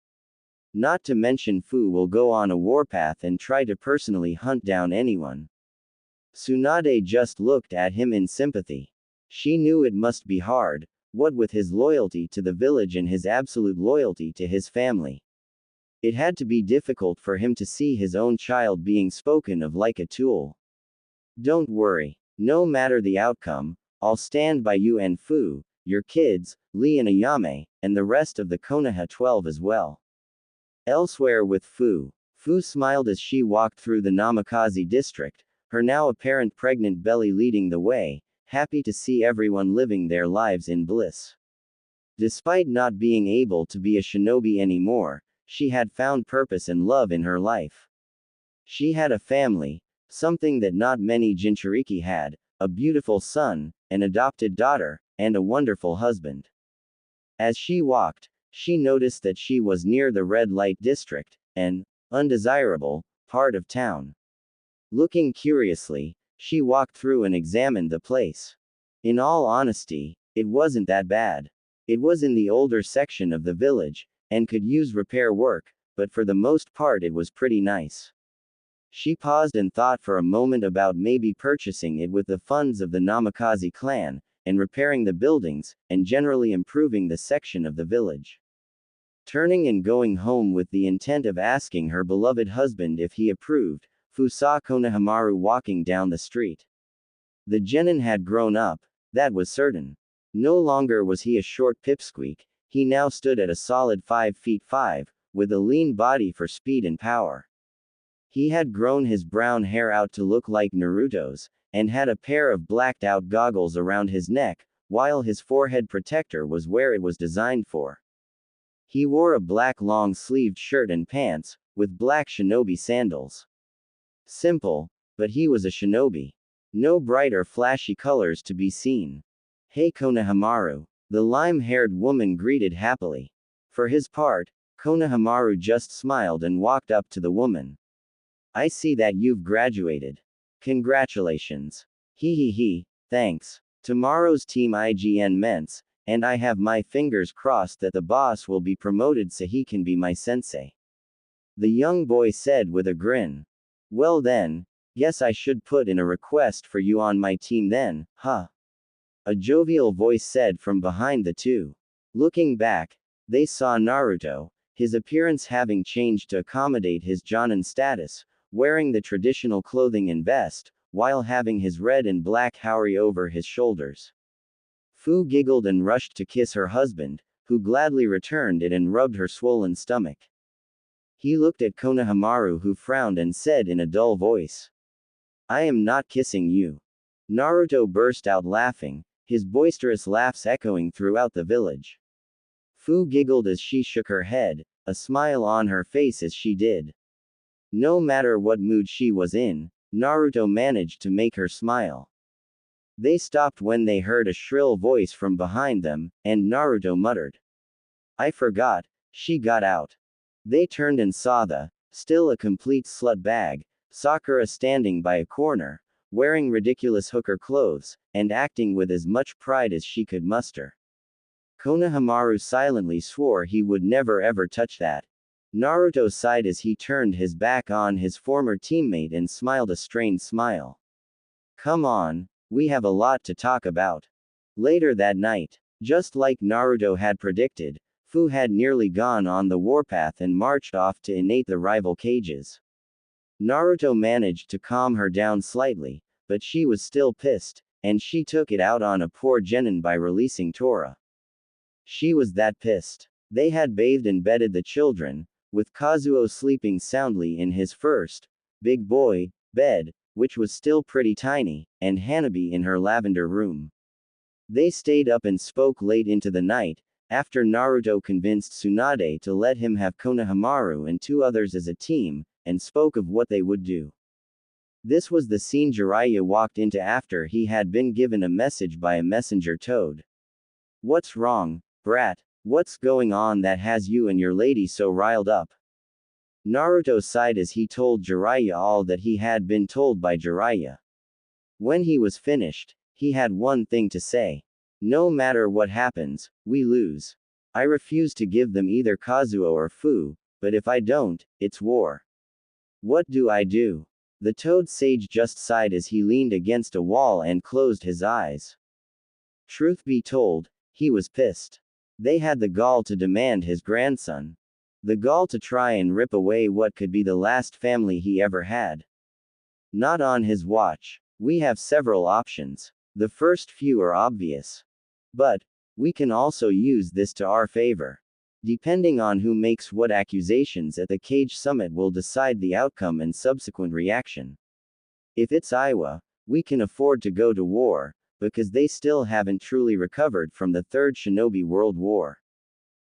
Not to mention Fu will go on a warpath and try to personally hunt down anyone. Tsunade just looked at him in sympathy. She knew it must be hard, what with his loyalty to the village and his absolute loyalty to his family. It had to be difficult for him to see his own child being spoken of like a tool. Don't worry. No matter the outcome, I'll stand by you and Fu, your kids, Lee and Ayame, and the rest of the Konoha 12 as well. Elsewhere with Fu, Fu smiled as she walked through the Namikaze district, her now apparent pregnant belly leading the way, happy to see everyone living their lives in bliss. Despite not being able to be a shinobi anymore, she had found purpose and love in her life. She had a family, something that not many Jinchuriki had, a beautiful son, an adopted daughter, and a wonderful husband. As she walked, she noticed that she was near the red light district, an undesirable part of town. Looking curiously, she walked through and examined the place. In all honesty, it wasn't that bad. It was in the older section of the village, and could use repair work, but for the most part it was pretty nice. She paused and thought for a moment about maybe purchasing it with the funds of the Namikaze clan, and repairing the buildings, and generally improving the section of the village. Turning and going home with the intent of asking her beloved husband if he approved, Fu saw Konohamaru walking down the street. The genin had grown up, that was certain. No longer was he a short pipsqueak, he now stood at a solid 5 feet 5, with a lean body for speed and power. He had grown his brown hair out to look like Naruto's, and had a pair of blacked-out goggles around his neck, while his forehead protector was where it was designed for. He wore a black long-sleeved shirt and pants, with black shinobi sandals. Simple, but he was a shinobi. No bright or flashy colors to be seen. Hey Konohamaru, the lime-haired woman greeted happily. For his part, Konohamaru just smiled and walked up to the woman. I see that you've graduated. Congratulations. He, thanks. Tomorrow's team IGN ments, and I have my fingers crossed that the boss will be promoted so he can be my sensei. The young boy said with a grin. Well then, guess I should put in a request for you on my team then, huh? A jovial voice said from behind the two. Looking back, they saw Naruto, his appearance having changed to accommodate his Jonin status, wearing the traditional clothing and vest, while having his red and black haori over his shoulders. Fu giggled and rushed to kiss her husband, who gladly returned it and rubbed her swollen stomach. He looked at Konohamaru, who frowned and said in a dull voice. I am not kissing you. Naruto burst out laughing, his boisterous laughs echoing throughout the village. Fu giggled as she shook her head, a smile on her face as she did. No matter what mood she was in, Naruto managed to make her smile. They stopped when they heard a shrill voice from behind them, and Naruto muttered, "I forgot." She got out. They turned and saw still a complete slut bag, Sakura standing by a corner, wearing ridiculous hooker clothes, and acting with as much pride as she could muster. Konohamaru silently swore he would never ever touch that. Naruto sighed as he turned his back on his former teammate and smiled a strained smile. Come on, we have a lot to talk about. Later that night, just like Naruto had predicted, Fu had nearly gone on the warpath and marched off to innate the rival cages. Naruto managed to calm her down slightly, but she was still pissed, and she took it out on a poor genin by releasing Tora. She was that pissed. They had bathed and bedded the children, with Kazuo sleeping soundly in his first, big boy, bed, which was still pretty tiny, and Hanabi in her lavender room. They stayed up and spoke late into the night, after Naruto convinced Tsunade to let him have Konohamaru and 2 others as a team, and spoke of what they would do. This was the scene Jiraiya walked into after he had been given a message by a messenger toad. What's wrong, brat? What's going on that has you and your lady so riled up? Naruto sighed as he told Jiraiya all that he had been told by Jiraiya. When he was finished, he had one thing to say. No matter what happens, we lose. I refuse to give them either Kazuo or Fu, but if I don't, it's war. What do I do? The toad sage just sighed as he leaned against a wall and closed his eyes. Truth be told, he was pissed. They had the gall to demand his grandson. The gall to try and rip away what could be the last family he ever had. Not on his watch. We have several options. The first few are obvious. But we can also use this to our favor. Depending on who makes what accusations at the Cage Summit will decide the outcome and subsequent reaction. If it's Iwa, we can afford to go to war, because they still haven't truly recovered from the Third Shinobi World War.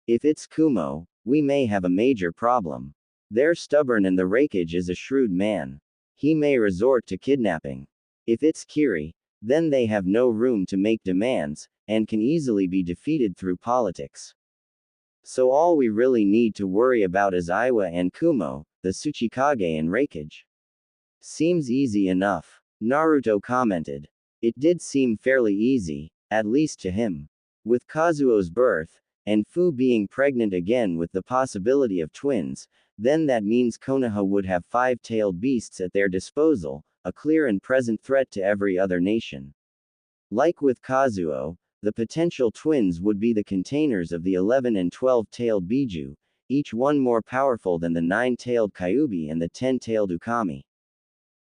If it's Kumo, we may have a major problem. They're stubborn and the Raikage is a shrewd man. He may resort to kidnapping. If it's Kiri, then they have no room to make demands, and can easily be defeated through politics. So all we really need to worry about is Iwa and Kumo, the Tsuchikage and Raikage. Seems easy enough, Naruto commented. It did seem fairly easy, at least to him. With Kazuo's birth, and Fu being pregnant again with the possibility of twins, then that means Konoha would have 5-tailed beasts at their disposal, a clear and present threat to every other nation. Like with Kazuo, the potential twins would be the containers of the 11 and 12-tailed Biju, each one more powerful than the 9-tailed Kyuubi and the 10-tailed Ukami.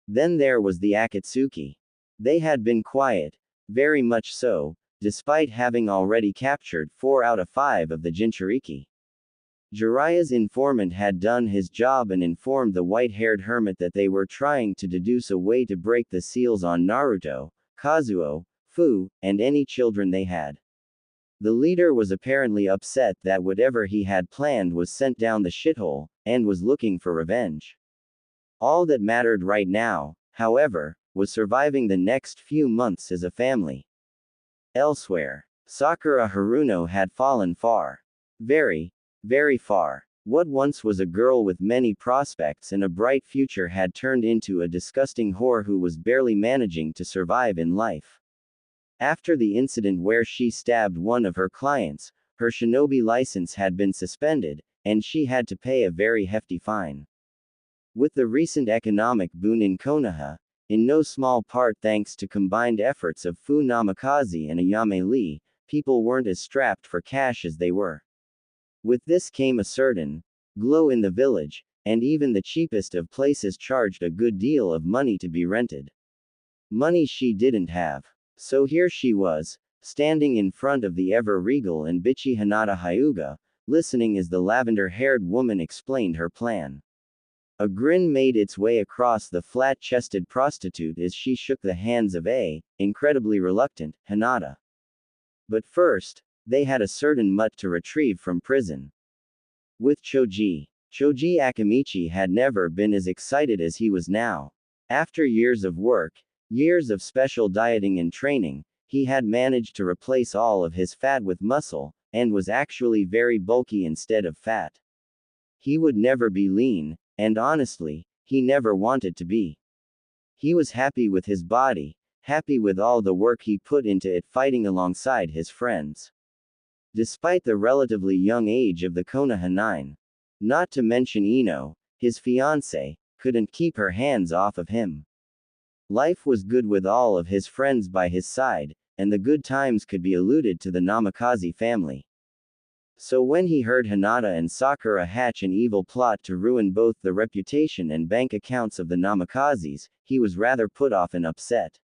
Then there was the Akatsuki. They had been quiet, very much so, despite having already captured 4 out of 5 of the Jinchuriki. Jiraiya's informant had done his job and informed the white-haired hermit that they were trying to deduce a way to break the seals on Naruto, Kazuo, Fu, and any children they had. The leader was apparently upset that whatever he had planned was sent down the shithole, and was looking for revenge. All that mattered right now, however, was surviving the next few months as a family. Elsewhere, Sakura Haruno had fallen far. Very, very far. What once was a girl with many prospects and a bright future had turned into a disgusting whore who was barely managing to survive in life. After the incident where she stabbed one of her clients, her shinobi license had been suspended, and she had to pay a very hefty fine. With the recent economic boon in Konoha, in no small part thanks to combined efforts of Fu Namikaze and Ayame Lee, people weren't as strapped for cash as they were. With this came a certain glow in the village, and even the cheapest of places charged a good deal of money to be rented. Money she didn't have. So here she was, standing in front of the ever-regal and bitchy Hinata Hyuga, listening as the lavender-haired woman explained her plan. A grin made its way across the flat-chested prostitute as she shook the hands of incredibly reluctant, Hinata. But first, they had a certain mutt to retrieve from prison. With Choji. Choji Akamichi had never been as excited as he was now. After years of work, years of special dieting and training, he had managed to replace all of his fat with muscle, and was actually very bulky instead of fat. He would never be lean, and honestly, he never wanted to be. He was happy with his body, happy with all the work he put into it fighting alongside his friends. Despite the relatively young age of the Konoha 9. Not to mention Ino, his fiancée, couldn't keep her hands off of him. Life was good with all of his friends by his side, and the good times could be alluded to the Namikaze family. So when he heard Hinata and Sakura hatch an evil plot to ruin both the reputation and bank accounts of the Namikazes, he was rather put off and upset.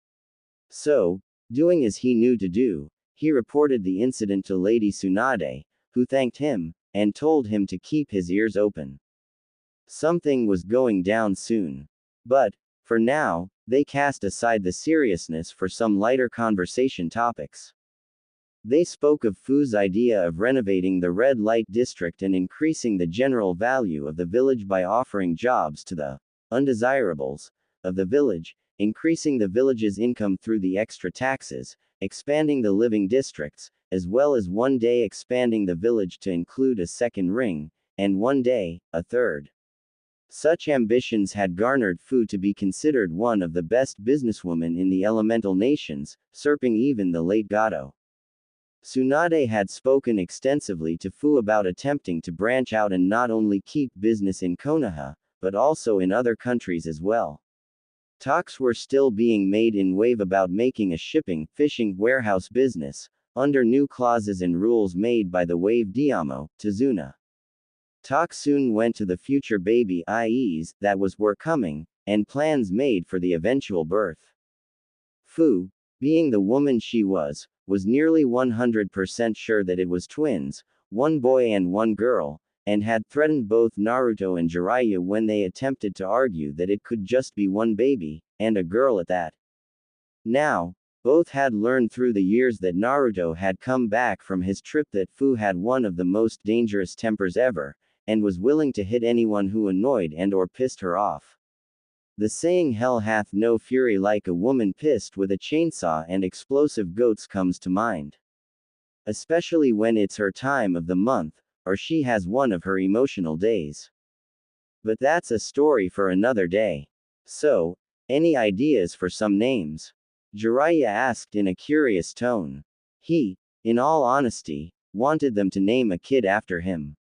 So, doing as he knew to do, he reported the incident to Lady Tsunade, who thanked him, and told him to keep his ears open. Something was going down soon. But, for now, they cast aside the seriousness for some lighter conversation topics. They spoke of Fu's idea of renovating the red light district and increasing the general value of the village by offering jobs to the undesirables of the village, increasing the village's income through the extra taxes, expanding the living districts, as well as one day expanding the village to include a second ring, and one day, a third. Such ambitions had garnered Fu to be considered one of the best businesswomen in the elemental nations, surpassing even the late Gato. Tsunade had spoken extensively to Fu about attempting to branch out and not only keep business in Konoha, but also in other countries as well. Talks were still being made in Wave about making a shipping, fishing, warehouse business, under new clauses and rules made by the Wave Diamo, Tazuna. Talk soon went to the future baby IEs that were coming, and plans made for the eventual birth. Fu, being the woman she was nearly 100% sure that it was twins, one boy and one girl, and had threatened both Naruto and Jiraiya when they attempted to argue that it could just be one baby, and a girl at that. Now, both had learned through the years that Naruto had come back from his trip that Fu had one of the most dangerous tempers ever, and was willing to hit anyone who annoyed and or pissed her off. The saying hell hath no fury like a woman pissed with a chainsaw and explosive goats comes to mind. Especially when it's her time of the month, or she has one of her emotional days. But that's a story for another day. So, any ideas for some names? Jiraiya asked in a curious tone. He, in all honesty, wanted them to name a kid after him.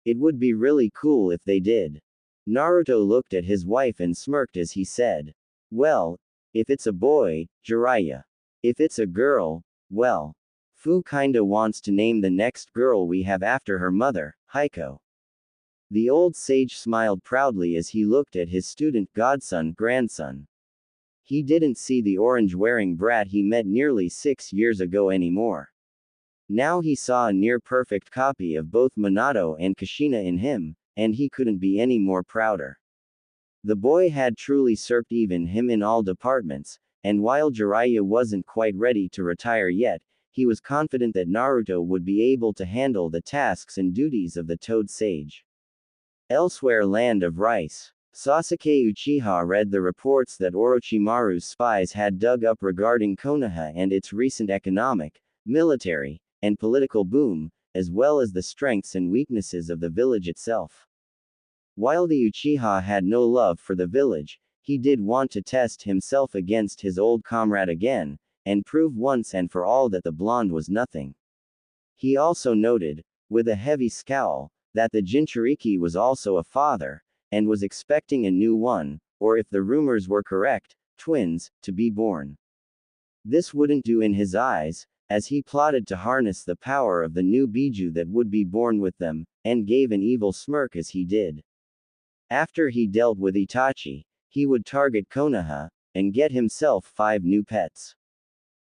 It would be really cool if they did. Naruto looked at his wife and smirked as he said, "Well, if it's a boy, Jiraiya. If it's a girl, well, Fu kinda wants to name the next girl we have after her mother, Heiko." The old sage smiled proudly as he looked at his student grandson. He didn't see the orange-wearing brat he met nearly 6 years ago anymore. Now he saw a near-perfect copy of both Minato and Kushina in him, and he couldn't be any more prouder. The boy had truly surpassed even him in all departments, and while Jiraiya wasn't quite ready to retire yet, he was confident that Naruto would be able to handle the tasks and duties of the Toad Sage. Elsewhere, land of rice. Sasuke Uchiha read the reports that Orochimaru's spies had dug up regarding Konoha and its recent economic, military, and political boom, as well as the strengths and weaknesses of the village itself. While the Uchiha had no love for the village, he did want to test himself against his old comrade again, and prove once and for all that the blonde was nothing. He also noted, with a heavy scowl, that the Jinchuriki was also a father, and was expecting a new one, or if the rumors were correct, twins, to be born. This wouldn't do in his eyes, as he plotted to harness the power of the new Biju that would be born with them, and gave an evil smirk as he did. After he dealt with Itachi, he would target Konoha, and get himself 5 new pets.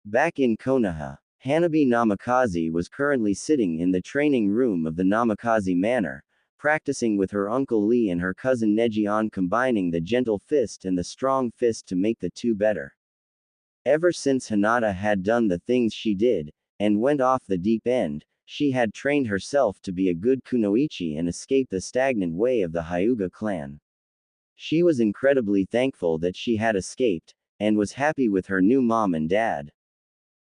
Back in Konoha, Hanabi Namikaze was currently sitting in the training room of the Namikaze Manor, practicing with her uncle Lee and her cousin Neji on combining the gentle fist and the strong fist to make the two better. Ever since Hinata had done the things she did, and went off the deep end, she had trained herself to be a good kunoichi and escape the stagnant way of the Hyuga clan. She was incredibly thankful that she had escaped, and was happy with her new mom and dad.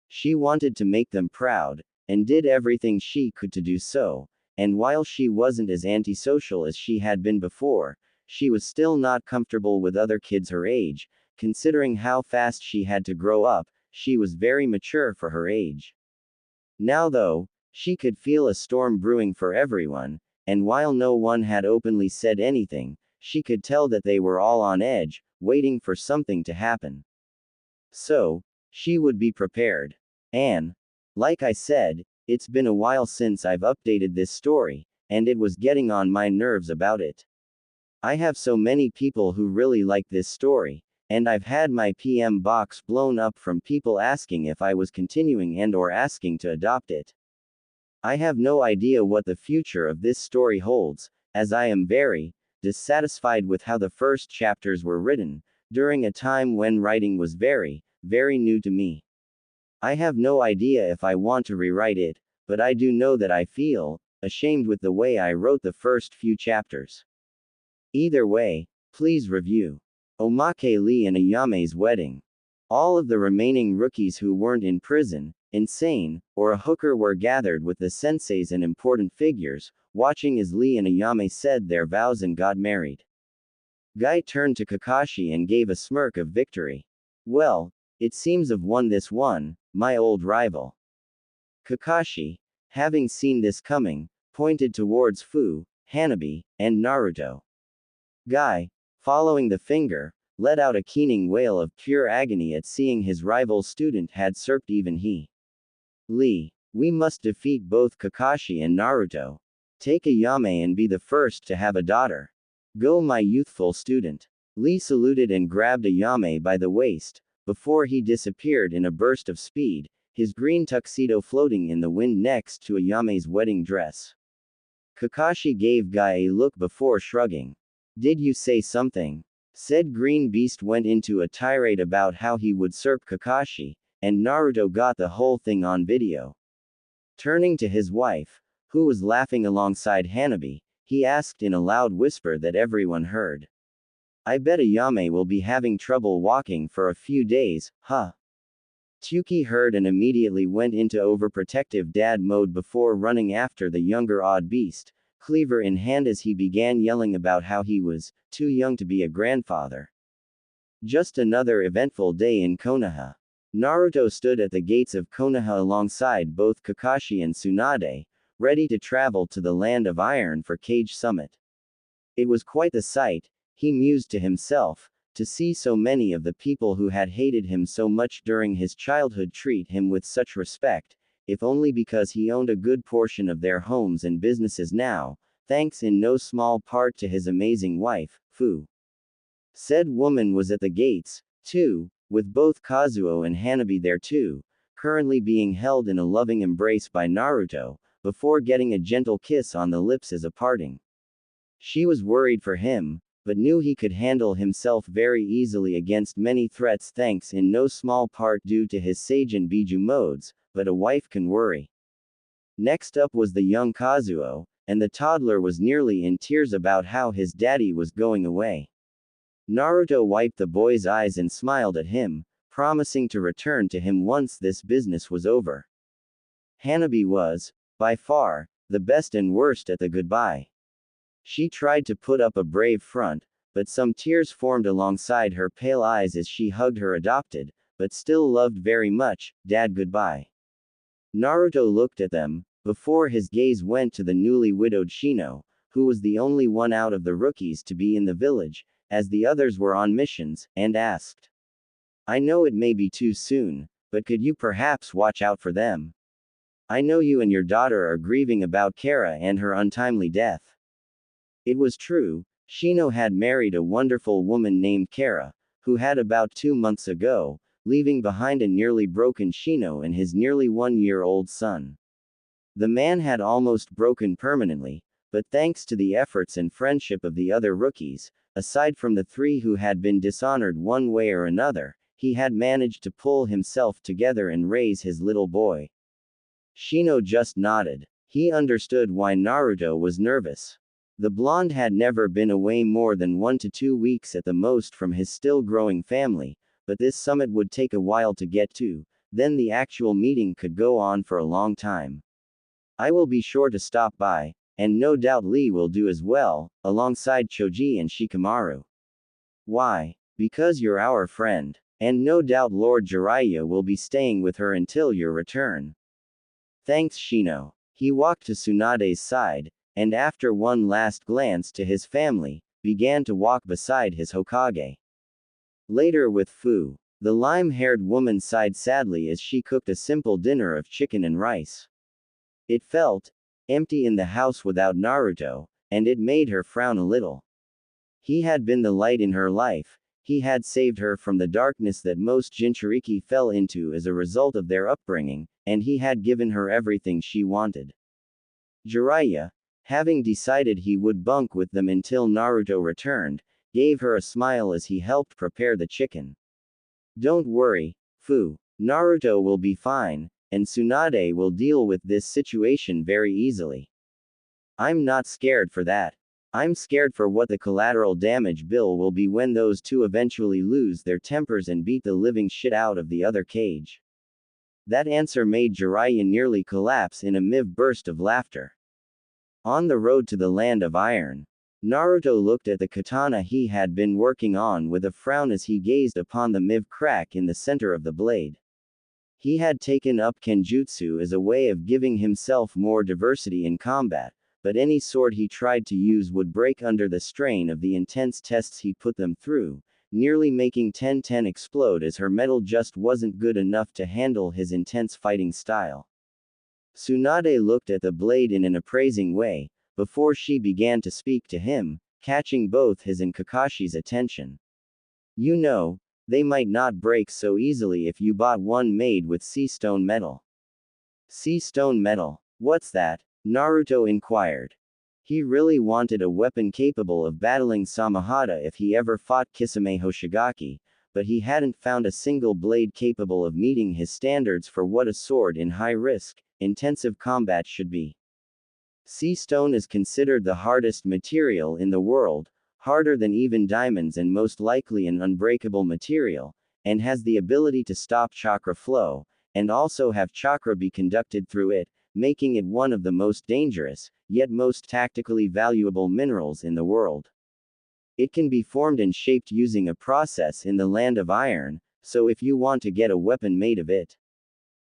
She wanted to make them proud, and did everything she could to do so, and while she wasn't as antisocial as she had been before, she was still not comfortable with other kids her age, considering how fast she had to grow up. She was very mature for her age. Now though, she could feel a storm brewing for everyone, and while no one had openly said anything, she could tell that they were all on edge, waiting for something to happen. So, she would be prepared. And, like I said, it's been a while since I've updated this story, and it was getting on my nerves about it. I have so many people who really like this story, and I've had my PM box blown up from people asking if I was continuing and/or asking to adopt it. I have no idea what the future of this story holds, as I am very dissatisfied with how the first chapters were written, during a time when writing was very, very new to me. I have no idea if I want to rewrite it, but I do know that I feel ashamed with the way I wrote the first few chapters. Either way, please review Omake Lee and Ayame's wedding. All of the remaining rookies who weren't in prison, insane, or a hooker were gathered with the senseis and important figures, watching as Lee and Ayame said their vows and got married. Guy turned to Kakashi and gave a smirk of victory. Well, it seems I've won this one, my old rival. Kakashi, having seen this coming, pointed towards Fu, Hanabi, and Naruto. Guy, following the finger, let out a keening wail of pure agony at seeing his rival's student had usurped even he. Lee, we must defeat both Kakashi and Naruto. Take Ayame and be the first to have a daughter. Go, my youthful student. Lee saluted and grabbed Ayame by the waist, before he disappeared in a burst of speed, his green tuxedo floating in the wind next to Ayame's wedding dress. Kakashi gave Guy a look before shrugging. Did you say something? Said Green Beast went into a tirade about how he would usurp Kakashi, and Naruto got the whole thing on video. Turning to his wife, who was laughing alongside Hanabi, he asked in a loud whisper that everyone heard. I bet Ayame will be having trouble walking for a few days, huh? Tsuki heard and immediately went into overprotective dad mode before running after the younger odd beast, cleaver in hand as he began yelling about how he was too young to be a grandfather. Just another eventful day in Konoha. Naruto stood at the gates of Konoha alongside both Kakashi and Tsunade, ready to travel to the Land of Iron for Cage Summit. It was quite the sight, he mused to himself, to see so many of the people who had hated him so much during his childhood treat him with such respect, if only because he owned a good portion of their homes and businesses now, thanks in no small part to his amazing wife, Fu. Said woman was at the gates, too, with both Kazuo and Hanabi there too, currently being held in a loving embrace by Naruto, before getting a gentle kiss on the lips as a parting. She was worried for him, but knew he could handle himself very easily against many threats thanks in no small part due to his Sage and Biju modes, but a wife can worry. Next up was the young Kazuo, and the toddler was nearly in tears about how his daddy was going away. Naruto wiped the boy's eyes and smiled at him, promising to return to him once this business was over. Hanabi was, by far, the best and worst at the goodbye. She tried to put up a brave front, but some tears formed alongside her pale eyes as she hugged her adopted, but still loved very much, dad goodbye. Naruto looked at them, before his gaze went to the newly widowed Shino, who was the only one out of the rookies to be in the village, as the others were on missions, and asked. I know it may be too soon, but could you perhaps watch out for them? I know you and your daughter are grieving about Kara and her untimely death. It was true, Shino had married a wonderful woman named Kara, who had about 2 months ago, leaving behind a nearly broken Shino and his nearly 1-year-old son. The man had almost broken permanently, but thanks to the efforts and friendship of the other rookies, aside from the 3 who had been dishonored one way or another, he had managed to pull himself together and raise his little boy. Shino just nodded. He understood why Naruto was nervous. The blonde had never been away more than 1 to 2 weeks at the most from his still-growing family, but this summit would take a while to get to, then the actual meeting could go on for a long time. I will be sure to stop by, and no doubt Lee will do as well, alongside Choji and Shikamaru. Why? Because you're our friend. And no doubt Lord Jiraiya will be staying with her until your return. Thanks, Shino. He walked to Tsunade's side, and after one last glance to his family, began to walk beside his Hokage. Later with Fu, the lime-haired woman sighed sadly as she cooked a simple dinner of chicken and rice. It felt empty in the house without Naruto, and it made her frown a little. He had been the light in her life. He had saved her from the darkness that most Jinchuriki fell into as a result of their upbringing, and he had given her everything she wanted. Jiraiya, having decided he would bunk with them until Naruto returned, gave her a smile as he helped prepare the chicken. Don't worry, Fu. Naruto will be fine, and Tsunade will deal with this situation very easily. I'm not scared for that. I'm scared for what the collateral damage bill will be when those two eventually lose their tempers and beat the living shit out of the other cage. That answer made Jiraiya nearly collapse in a burst of laughter. On the road to the land of iron, Naruto looked at the katana he had been working on with a frown as he gazed upon the crack in the center of the blade. He had taken up Kenjutsu as a way of giving himself more diversity in combat, but any sword he tried to use would break under the strain of the intense tests he put them through, nearly making 1010 explode as her metal just wasn't good enough to handle his intense fighting style. Tsunade looked at the blade in an appraising way, before she began to speak to him, catching both his and Kakashi's attention. You know, they might not break so easily if you bought one made with sea stone metal. Sea stone metal? What's that? Naruto inquired. He really wanted a weapon capable of battling Samahata if he ever fought Kisame Hoshigaki, but he hadn't found a single blade capable of meeting his standards for what a sword in high-risk, intensive combat should be. Sea stone is considered the hardest material in the world, harder than even diamonds and most likely an unbreakable material, and has the ability to stop chakra flow, and also have chakra be conducted through it, making it one of the most dangerous, yet most tactically valuable minerals in the world. It can be formed and shaped using a process in the land of iron, so if you want to get a weapon made of it.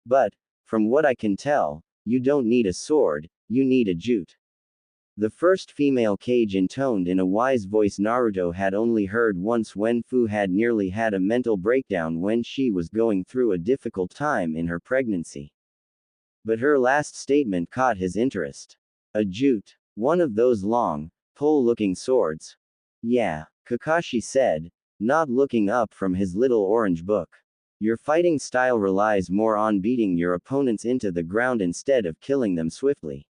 But, from what I can tell, you don't need a sword, you need a jute. The first female Kage intoned in a wise voice Naruto had only heard once when Fu had nearly had a mental breakdown when she was going through a difficult time in her pregnancy. But her last statement caught his interest. A jute. One of those long, pole-looking swords. Yeah, Kakashi said, not looking up from his little orange book. Your fighting style relies more on beating your opponents into the ground instead of killing them swiftly.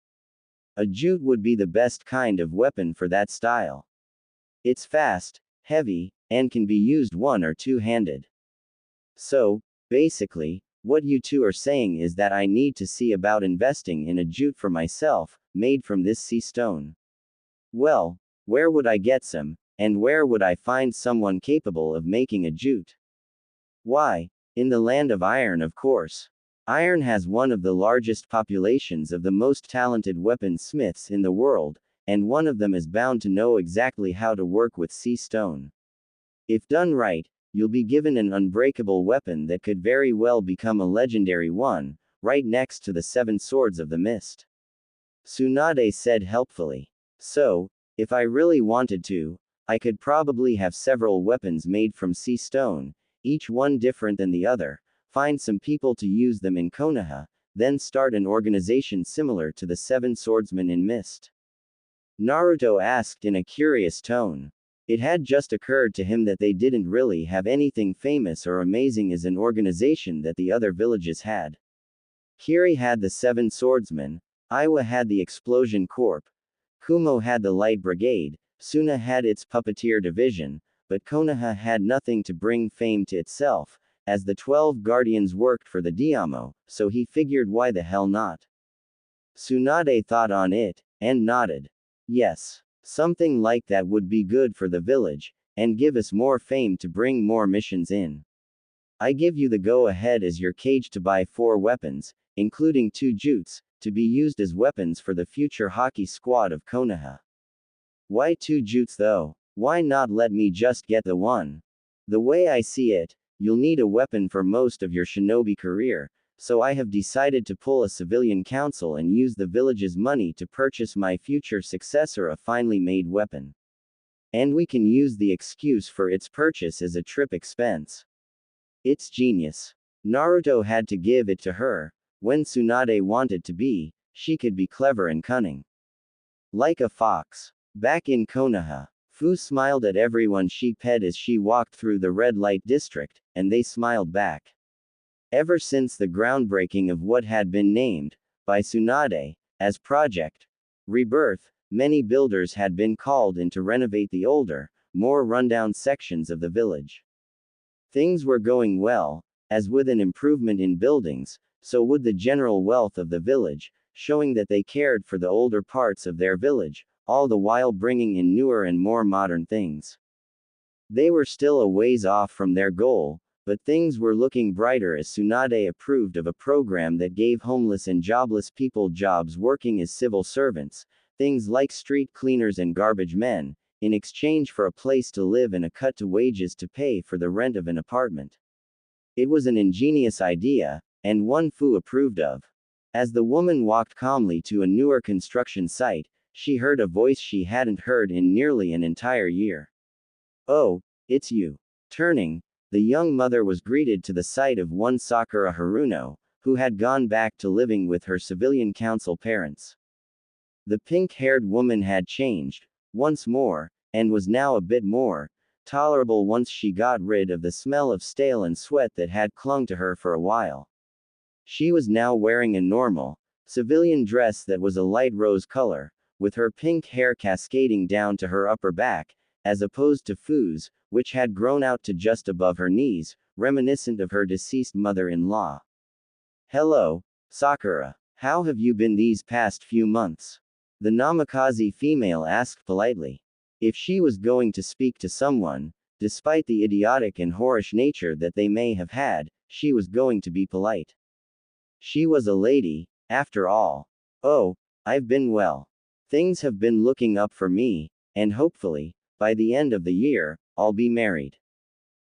A jute would be the best kind of weapon for that style. It's fast, heavy, and can be used one- or two-handed. So, basically, what you two are saying is that I need to see about investing in a jute for myself, made from this sea stone. Well, where would I get some, and where would I find someone capable of making a jute? Why, in the land of iron, of course. Iron has one of the largest populations of the most talented weaponsmiths in the world, and one of them is bound to know exactly how to work with sea stone. If done right, you'll be given an unbreakable weapon that could very well become a legendary one, right next to the 7 swords of the mist. Tsunade said helpfully. So, if I really wanted to, I could probably have several weapons made from sea stone, each one different than the other, find some people to use them in Konoha, then start an organization similar to the 7 swordsmen in Mist. Naruto asked in a curious tone. It had just occurred to him that they didn't really have anything famous or amazing as an organization that the other villages had. Kiri had the 7 swordsmen, Iwa had the Explosion Corp, Kumo had the Light Brigade, Suna had its Puppeteer Division, but Konoha had nothing to bring fame to itself, as the 12 guardians worked for the Diamo, so he figured why the hell not. Tsunade thought on it, and nodded. Yes, something like that would be good for the village, and give us more fame to bring more missions in. I give you the go-ahead as your cage to buy 4 weapons, including 2 jutsu, to be used as weapons for the future hockey squad of Konoha. Why 2 jutsu though? Why not let me just get the 1? The way I see it, you'll need a weapon for most of your shinobi career, so I have decided to pull a civilian council and use the village's money to purchase my future successor a finely made weapon. And we can use the excuse for its purchase as a trip expense. It's genius. Naruto had to give it to her. When Tsunade wanted to be, she could be clever and cunning. Like a fox. Back in Konoha, Fu smiled at everyone she pet as she walked through the red light district, and they smiled back. Ever since the groundbreaking of what had been named, by Tsunade, as Project Rebirth, many builders had been called in to renovate the older, more rundown sections of the village. Things were going well, as with an improvement in buildings, so would the general wealth of the village, showing that they cared for the older parts of their village, all the while bringing in newer and more modern things. They were still a ways off from their goal, but things were looking brighter as Tsunade approved of a program that gave homeless and jobless people jobs working as civil servants, things like street cleaners and garbage men, in exchange for a place to live and a cut to wages to pay for the rent of an apartment. It was an ingenious idea, and one Fu approved of. As the woman walked calmly to a newer construction site, she heard a voice she hadn't heard in nearly an entire year. Oh, it's you. Turning, the young mother was greeted to the sight of one Sakura Haruno, who had gone back to living with her civilian council parents. The pink-haired woman had changed, once more, and was now a bit more tolerable once she got rid of the smell of stale and sweat that had clung to her for a while. She was now wearing a normal, civilian dress that was a light rose color, with her pink hair cascading down to her upper back, as opposed to Fu's, which had grown out to just above her knees, reminiscent of her deceased mother-in-law. Hello, Sakura. How have you been these past few months? The Namikaze female asked politely. If she was going to speak to someone, despite the idiotic and whorish nature that they may have had, she was going to be polite. She was a lady, after all. Oh, I've been well. Things have been looking up for me, and hopefully, by the end of the year, I'll be married.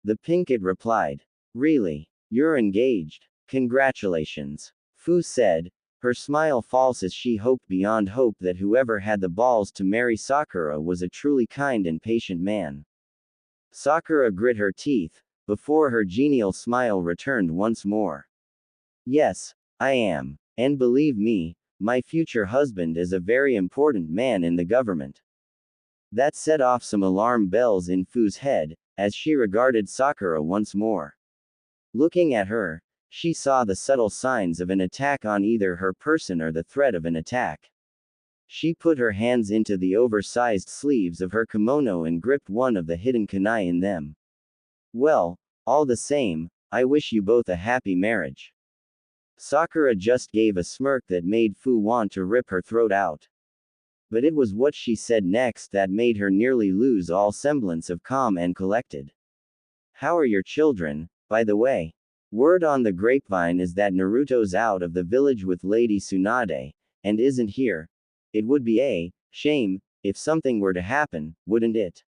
The Pinkett replied. Really? You're engaged? Congratulations. Fu said, her smile false as she hoped beyond hope that whoever had the balls to marry Sakura was a truly kind and patient man. Sakura grit her teeth, before her genial smile returned once more. Yes, I am. And believe me, my future husband is a very important man in the government. That set off some alarm bells in Fu's head, as she regarded Sakura once more. Looking at her, she saw the subtle signs of an attack on either her person or the threat of an attack. She put her hands into the oversized sleeves of her kimono and gripped one of the hidden kunai in them. Well, all the same, I wish you both a happy marriage. Sakura just gave a smirk that made Fu want to rip her throat out. But it was what she said next that made her nearly lose all semblance of calm and collected. How are your children, by the way? Word on the grapevine is that Naruto's out of the village with Lady Tsunade, and isn't here. It would be a shame if something were to happen, wouldn't it?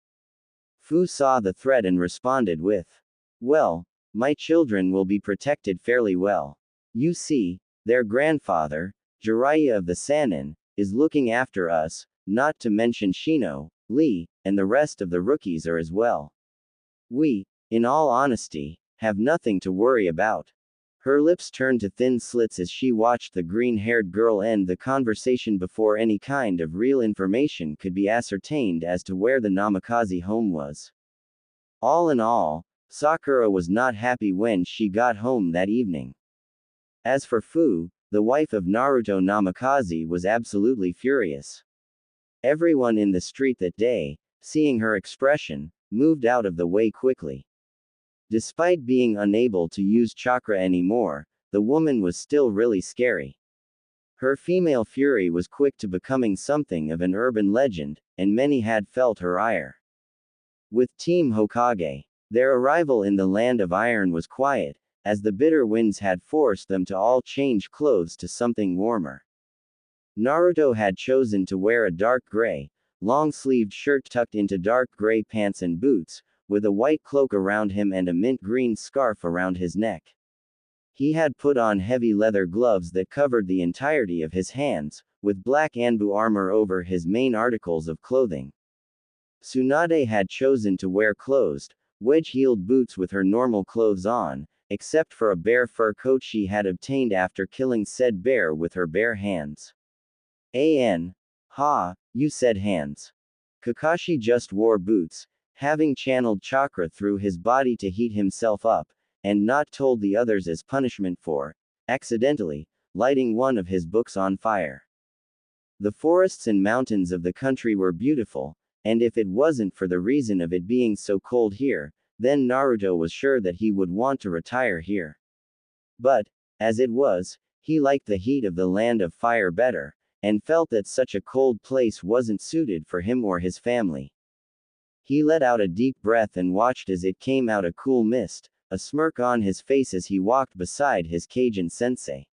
Fu saw the threat and responded with, well, my children will be protected fairly well. You see, their grandfather, Jiraiya of the Sannin, is looking after us, not to mention Shino, Lee, and the rest of the rookies are as well. We, in all honesty, have nothing to worry about. Her lips turned to thin slits as she watched the green-haired girl end the conversation before any kind of real information could be ascertained as to where the Namikaze home was. All in all, Sakura was not happy when she got home that evening. As for Fu, the wife of Naruto Namikaze was absolutely furious. Everyone in the street that day, seeing her expression, moved out of the way quickly. Despite being unable to use chakra anymore, the woman was still really scary. Her female fury was quick to becoming something of an urban legend, and many had felt her ire. With Team Hokage, their arrival in the Land of Iron was quiet, as the bitter winds had forced them to all change clothes to something warmer. Naruto had chosen to wear a dark gray, long-sleeved shirt tucked into dark gray pants and boots, with a white cloak around him and a mint green scarf around his neck. He had put on heavy leather gloves that covered the entirety of his hands, with black Anbu armor over his main articles of clothing. Tsunade had chosen to wear closed, wedge-heeled boots with her normal clothes on, except for a bear fur coat she had obtained after killing said bear with her bare hands. You said hands. Kakashi just wore boots, having channeled chakra through his body to heat himself up, and not told the others as punishment for, accidentally, lighting one of his books on fire. The forests and mountains of the country were beautiful, and if it wasn't for the reason of it being so cold here, then Naruto was sure that he would want to retire here. But, as it was, he liked the heat of the Land of Fire better, and felt that such a cold place wasn't suited for him or his family. He let out a deep breath and watched as it came out a cool mist, a smirk on his face as he walked beside his Cajun sensei.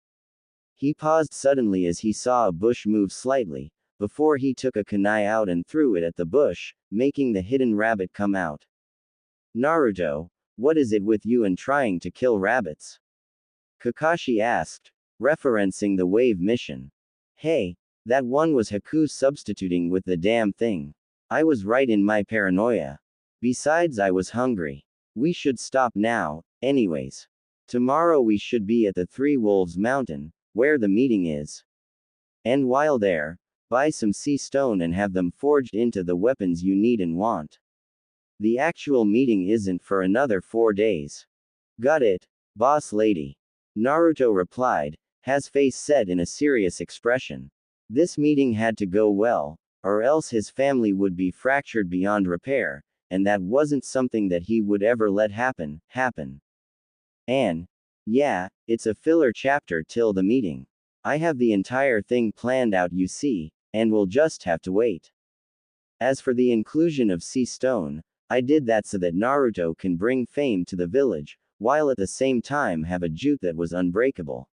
He paused suddenly as he saw a bush move slightly, before he took a kunai out and threw it at the bush, making the hidden rabbit come out. Naruto, what is it with you and trying to kill rabbits? Kakashi asked, referencing the wave mission. Hey, that one was Haku substituting with the damn thing. I was right in my paranoia. Besides, I was hungry. We should stop now, anyways. Tomorrow we should be at the Three Wolves Mountain, where the meeting is. And while there, buy some sea stone and have them forged into the weapons you need and want. The actual meeting isn't for another 4 days. Got it, boss lady. Naruto replied, his face set in a serious expression. This meeting had to go well, or else his family would be fractured beyond repair, and that wasn't something that he would ever let happen. And, yeah, it's a filler chapter till the meeting. I have the entire thing planned out, you see, and we'll just have to wait. As for the inclusion of sea stone, I did that so that Naruto can bring fame to the village, while at the same time have a jute that was unbreakable.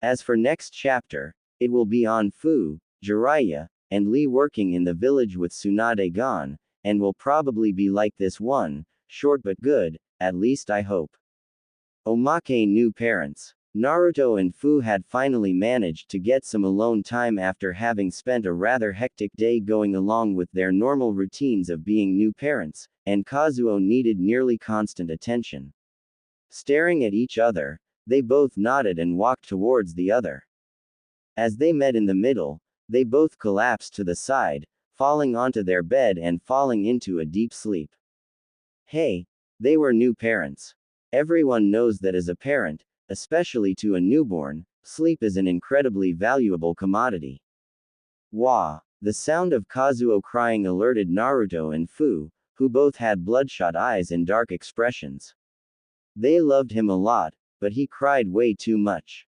As for next chapter, it will be on Fu, Jiraiya, and Lee working in the village with Tsunade gone, and will probably be like this one, short but good, at least I hope. Omake new parents. Naruto and Fu had finally managed to get some alone time after having spent a rather hectic day going along with their normal routines of being new parents, and Kazuo needed nearly constant attention. Staring at each other, they both nodded and walked towards the other. As they met in the middle, they both collapsed to the side, falling onto their bed and falling into a deep sleep. Hey, they were new parents. Everyone knows that as a parent, especially to a newborn, sleep is an incredibly valuable commodity. Wah! The sound of Kazuo crying alerted Naruto and Fu, who both had bloodshot eyes and dark expressions. They loved him a lot, but he cried way too much.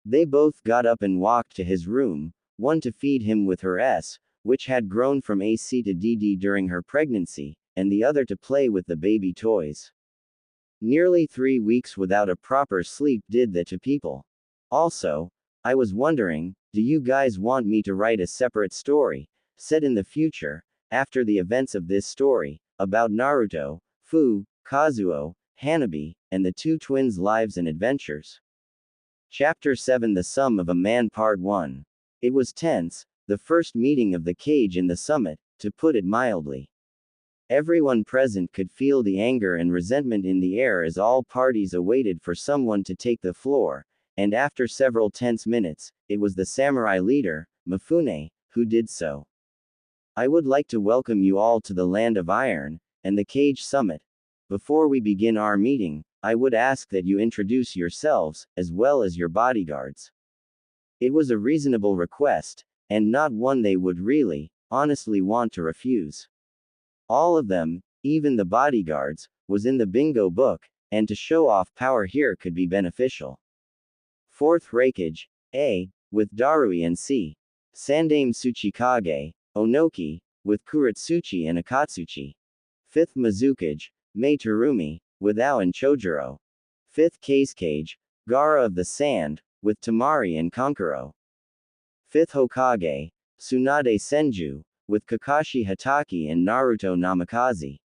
They both got up and walked to his room, one to feed him with her S, which had grown from AC to DD during her pregnancy, and the other to play with the baby toys. Nearly 3 weeks without a proper sleep did that to people. Also, I was wondering, do you guys want me to write a separate story, set in the future, after the events of this story, about Naruto, Fu, Kazuo, Hanabi, and the two twins' lives and adventures? Chapter 7 The Sum of a Man Part 1. It was tense, the first meeting of the cage in the summit, to put it mildly. Everyone present could feel the anger and resentment in the air as all parties awaited for someone to take the floor, and after several tense minutes, it was the samurai leader, Mifune, who did so. I would like to welcome you all to the Land of Iron, and the Cage Summit. Before we begin our meeting, I would ask that you introduce yourselves, as well as your bodyguards. It was a reasonable request, and not one they would really, honestly want to refuse. All of them, even the bodyguards, was in the bingo book, and to show off power here could be beneficial. 4th Reikage, A, with Darui and C. Sandame Tsuchikage, Onoki, with Kuretsuchi and Akatsuchi. 5th Mizukage, Mei Terumi, with Ao and Chojuro. 5th Kazekage, Gara of the Sand, with Tamari and Kankuro. 5th Hokage, Tsunade Senju, with Kakashi Hatake and Naruto Namikaze.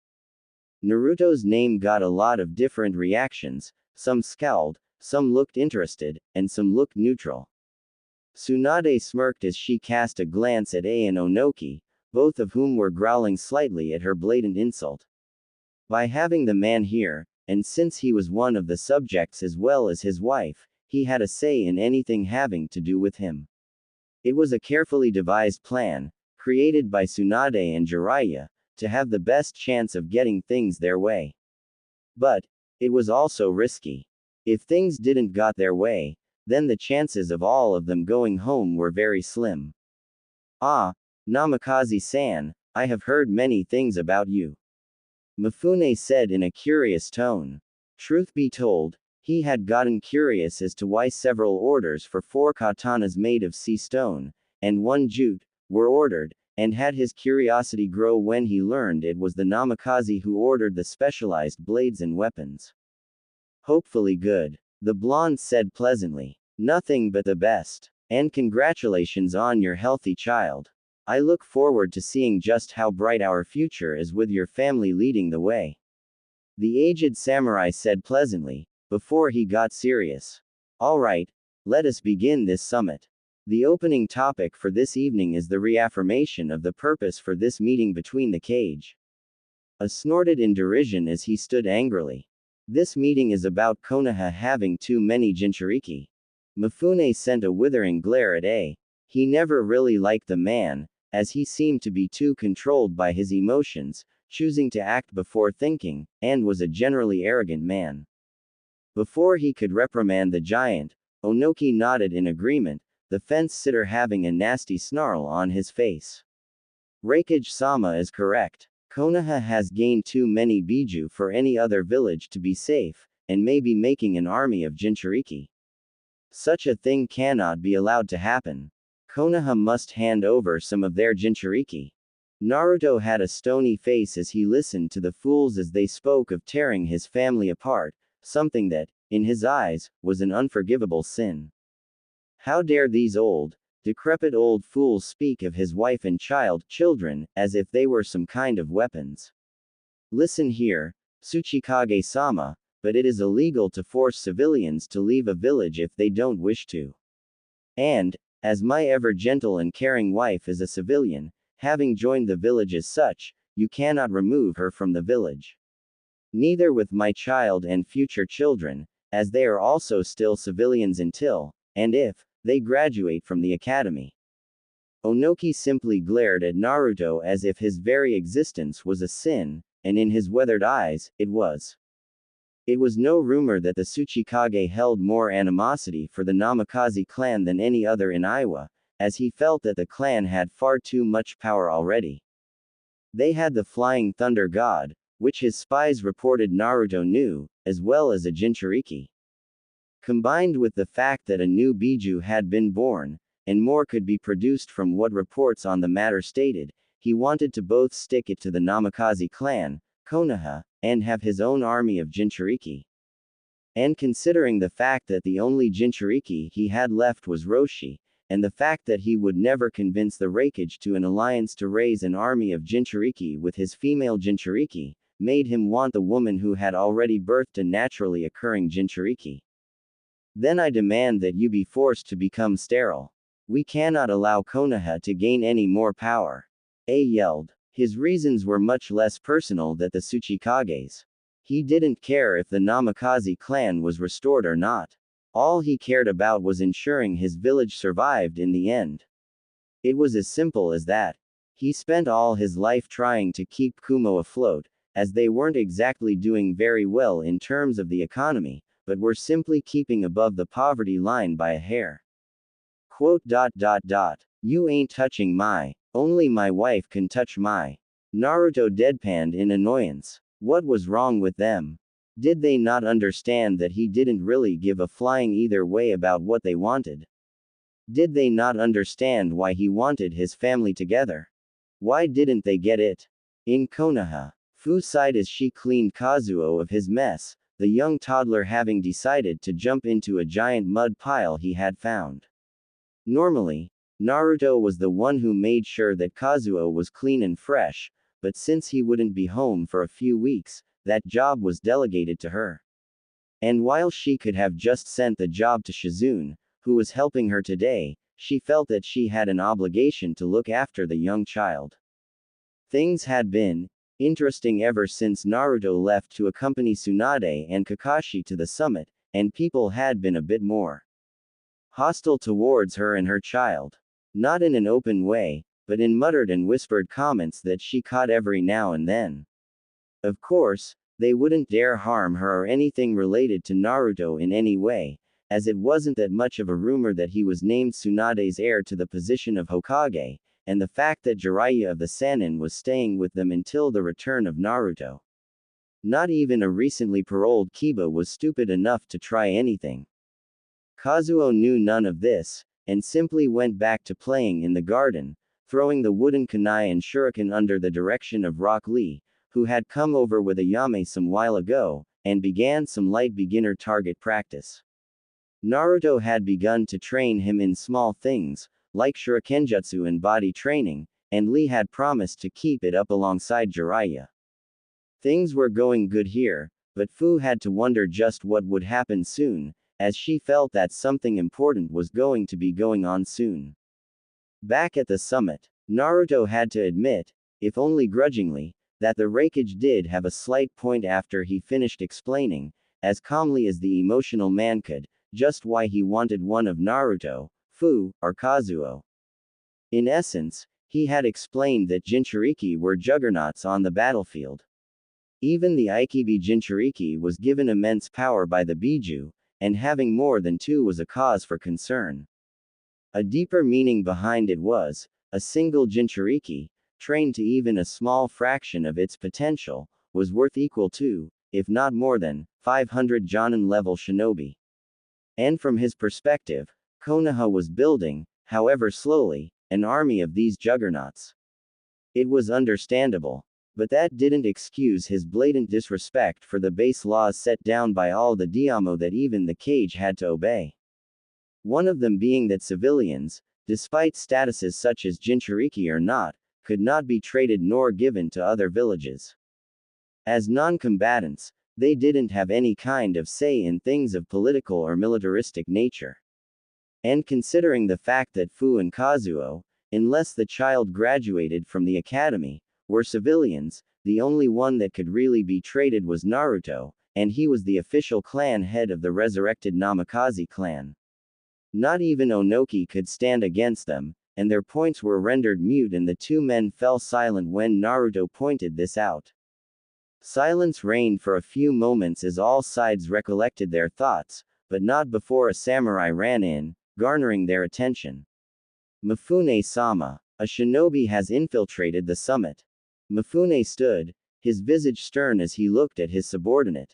Naruto's name got a lot of different reactions, some scowled, some looked interested, and some looked neutral. Tsunade smirked as she cast a glance at A and Onoki, both of whom were growling slightly at her blatant insult. By having the man here, and since he was one of the subjects as well as his wife, he had a say in anything having to do with him. It was a carefully devised plan, created by Tsunade and Jiraiya, to have the best chance of getting things their way. But it was also risky. If things didn't got their way, then the chances of all of them going home were very slim. Ah, Namikaze-san, I have heard many things about you. Mifune said in a curious tone. Truth be told, he had gotten curious as to why several orders for 4 katanas made of sea stone, and 1 jute, were ordered, and had his curiosity grow when he learned it was the Namikaze who ordered the specialized blades and weapons. Hopefully good. The blonde said pleasantly. Nothing but the best. And congratulations on your healthy child. I look forward to seeing just how bright our future is with your family leading the way. The aged samurai said pleasantly, before he got serious. All right, let us begin this summit. The opening topic for this evening is the reaffirmation of the purpose for this meeting between the cage. A snorted in derision as he stood angrily. This meeting is about Konoha having too many Jinchuriki. Mifune sent a withering glare at A. He never really liked the man, as he seemed to be too controlled by his emotions, choosing to act before thinking, and was a generally arrogant man. Before he could reprimand the giant, Onoki nodded in agreement, the fence-sitter having a nasty snarl on his face. Reikage-sama is correct. Konoha has gained too many Biju for any other village to be safe, and may be making an army of Jinchuriki. Such a thing cannot be allowed to happen. Konoha must hand over some of their Jinchuriki. Naruto had a stony face as he listened to the fools as they spoke of tearing his family apart, something that, in his eyes, was an unforgivable sin. How dare these decrepit old fools speak of his wife and children, as if they were some kind of weapons. Listen here, Tsuchikage-sama, but it is illegal to force civilians to leave a village if they don't wish to. And, as my ever gentle and caring wife is a civilian, having joined the village as such, you cannot remove her from the village. Neither with my child and future children, as they are also still civilians until, and if, they graduate from the academy. Onoki simply glared at Naruto as if his very existence was a sin, and in his weathered eyes, it was. It was no rumor that the Tsuchikage held more animosity for the Namikaze clan than any other in Iowa, as he felt that the clan had far too much power already. They had the Flying Thunder God, which his spies reported Naruto knew, as well as a Jinchuriki. Combined with the fact that a new Biju had been born, and more could be produced from what reports on the matter stated, he wanted to both stick it to the Namikaze clan, Konoha, and have his own army of Jinchuriki. And considering the fact that the only Jinchuriki he had left was Roshi, and the fact that he would never convince the Reikage to an alliance to raise an army of Jinchuriki with his female Jinchuriki, made him want the woman who had already birthed a naturally occurring Jinchuriki. Then I demand that you be forced to become sterile. We cannot allow Konoha to gain any more power. A yelled. His reasons were much less personal than the Tsuchikage's. He didn't care if the Namikaze clan was restored or not. All he cared about was ensuring his village survived in the end. It was as simple as that. He spent all his life trying to keep Kumo afloat, as they weren't exactly doing very well in terms of the economy, but were simply keeping above the poverty line by a hair. Quote. You ain't touching my, only my wife can touch my. Naruto deadpanned in annoyance. What was wrong with them? Did they not understand that he didn't really give a flying either way about what they wanted? Did they not understand why he wanted his family together? Why didn't they get it? In Konoha, Fu sighed as she cleaned Kazuo of his mess, the young toddler having decided to jump into a giant mud pile he had found. Normally, Naruto was the one who made sure that Kazuo was clean and fresh, but since he wouldn't be home for a few weeks, that job was delegated to her. And while she could have just sent the job to Shizune, who was helping her today, she felt that she had an obligation to look after the young child. Things had been interesting ever since Naruto left to accompany Tsunade and Kakashi to the summit, and people had been a bit more hostile towards her and her child. Not in an open way, but in muttered and whispered comments that she caught every now and then. Of course, they wouldn't dare harm her or anything related to Naruto in any way, as it wasn't that much of a rumor that he was named Tsunade's heir to the position of Hokage, and the fact that Jiraiya of the Sannin was staying with them until the return of Naruto. Not even a recently paroled Kiba was stupid enough to try anything. Kazuo knew none of this, and simply went back to playing in the garden, throwing the wooden kunai and shuriken under the direction of Rock Lee, who had come over with a yame some while ago, and began some light beginner target practice. Naruto had begun to train him in small things, like shurikenjutsu and body training, and Lee had promised to keep it up alongside Jiraiya. Things were going good here, but Fu had to wonder just what would happen soon, as she felt that something important was going to be going on soon. Back at the summit, Naruto had to admit, if only grudgingly, that the Raikage did have a slight point after he finished explaining, as calmly as the emotional man could, just why he wanted one of Naruto, Fu, or Kazuo. In essence, he had explained that Jinchuriki were juggernauts on the battlefield. Even the Aikibi Jinchuriki was given immense power by the Biju, and having more than two was a cause for concern. A deeper meaning behind it was, a single Jinchuriki, trained to even a small fraction of its potential, was worth equal to, if not more than, 500 Jonin-level shinobi. And from his perspective, Konoha was building, however slowly, an army of these juggernauts. It was understandable. But that didn't excuse his blatant disrespect for the base laws set down by all the Diamo that even the cage had to obey. One of them being that civilians, despite statuses such as Jinchuriki or not, could not be traded nor given to other villages. As non-combatants, they didn't have any kind of say in things of political or militaristic nature. And considering the fact that Fu and Kazuo, unless the child graduated from the academy, were civilians, the only one that could really be traded was Naruto, and he was the official clan head of the resurrected Namikaze clan. Not even Onoki could stand against them, and their points were rendered mute and the two men fell silent when Naruto pointed this out. Silence reigned for a few moments as all sides recollected their thoughts, but not before a samurai ran in, garnering their attention. Mifune-sama, a shinobi has infiltrated the summit. Mifune stood, his visage stern as he looked at his subordinate.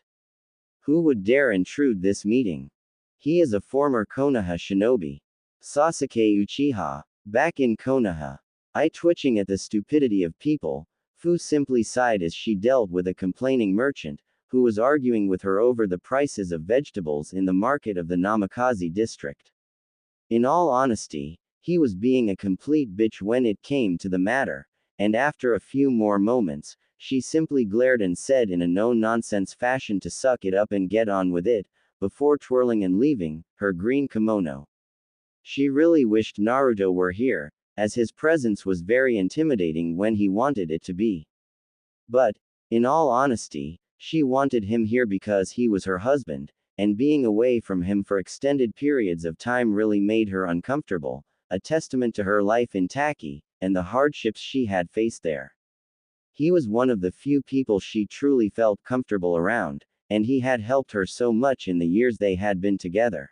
Who would dare intrude this meeting? He is a former Konoha shinobi. Sasuke Uchiha. Back in Konoha. Twitching at the stupidity of people, Fu simply sighed as she dealt with a complaining merchant, who was arguing with her over the prices of vegetables in the market of the Namikaze district. In all honesty, he was being a complete bitch when it came to the matter. And after a few more moments, she simply glared and said in a no-nonsense fashion to suck it up and get on with it, before twirling and leaving her green kimono. She really wished Naruto were here, as his presence was very intimidating when he wanted it to be. But, in all honesty, she wanted him here because he was her husband, and being away from him for extended periods of time really made her uncomfortable, a testament to her life in Taki, and the hardships she had faced there. He was one of the few people she truly felt comfortable around, and he had helped her so much in the years they had been together.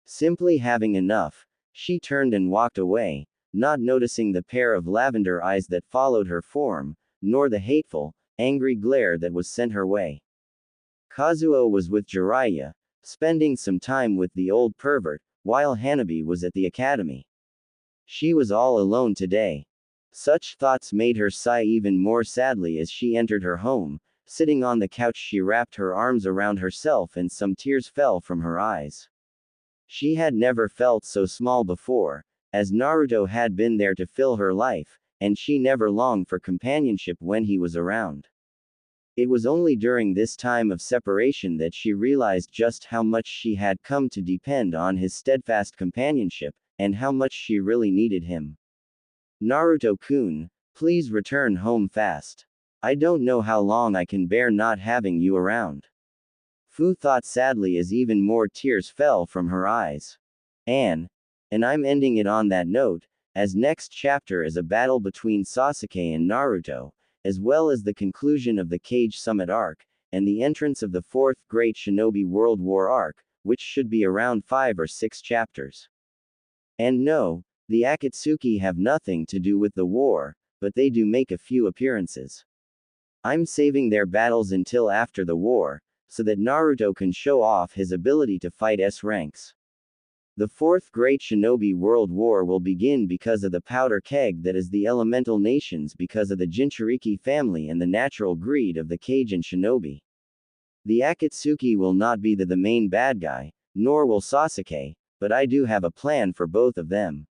Simply having enough, she turned and walked away, not noticing the pair of lavender eyes that followed her form, nor the hateful, angry glare that was sent her way. Kazuo was with Jiraiya, spending some time with the old pervert, while Hanabi was at the academy. She was all alone today. Such thoughts made her sigh even more sadly as she entered her home. Sitting on the couch, she wrapped her arms around herself and some tears fell from her eyes. She had never felt so small before, as Naruto had been there to fill her life, and she never longed for companionship when he was around. It was only during this time of separation that she realized just how much she had come to depend on his steadfast companionship, and how much she really needed him. Naruto-kun, please return home fast. I don't know how long I can bear not having you around. Fu thought sadly as even more tears fell from her eyes. And I'm ending it on that note, as next chapter is a battle between Sasuke and Naruto, as well as the conclusion of the Cage Summit arc, and the entrance of the Fourth Great Shinobi World War arc, which should be around 5 or 6 chapters. And no, the Akatsuki have nothing to do with the war, but they do make a few appearances. I'm saving their battles until after the war, so that Naruto can show off his ability to fight S ranks. The Fourth Great Shinobi World War will begin because of the powder keg that is the elemental nations, because of the Jinchuriki family and the natural greed of the Kage Shinobi. The Akatsuki will not be the main bad guy, nor will Sasuke, but I do have a plan for both of them.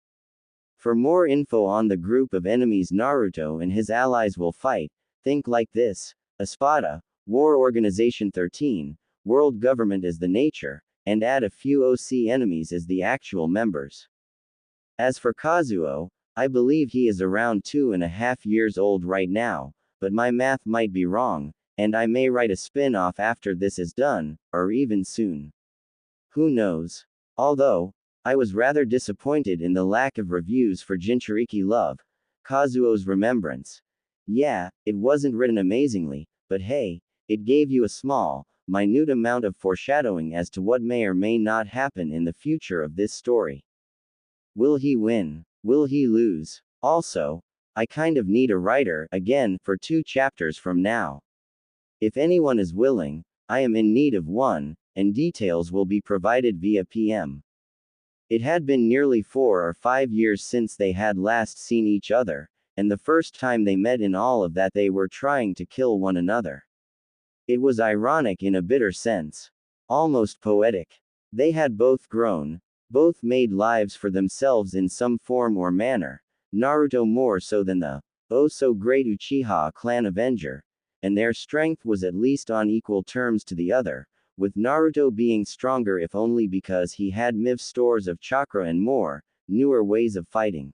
For more info on the group of enemies Naruto and his allies will fight, think like this: Espada, War Organization 13, World Government as the nature, and add a few OC enemies as the actual members. As for Kazuo, I believe he is around 2.5 years old right now, but my math might be wrong, and I may write a spin-off after this is done, or even soon. Who knows? Although, I was rather disappointed in the lack of reviews for Jinchuriki Love, Kazuo's Remembrance. Yeah, it wasn't written amazingly, but hey, it gave you a small, minute amount of foreshadowing as to what may or may not happen in the future of this story. Will he win? Will he lose? Also, I kind of need a writer, again, for 2 chapters from now. If anyone is willing, I am in need of one, and details will be provided via PM. It had been nearly 4 or 5 years since they had last seen each other, and the first time they met in all of that they were trying to kill one another. It was ironic in a bitter sense. Almost poetic. They had both grown, both made lives for themselves in some form or manner, Naruto more so than the oh-so-great Uchiha clan Avenger, and their strength was at least on equal terms to the other, with Naruto being stronger if only because he had MIV stores of chakra and more, newer ways of fighting.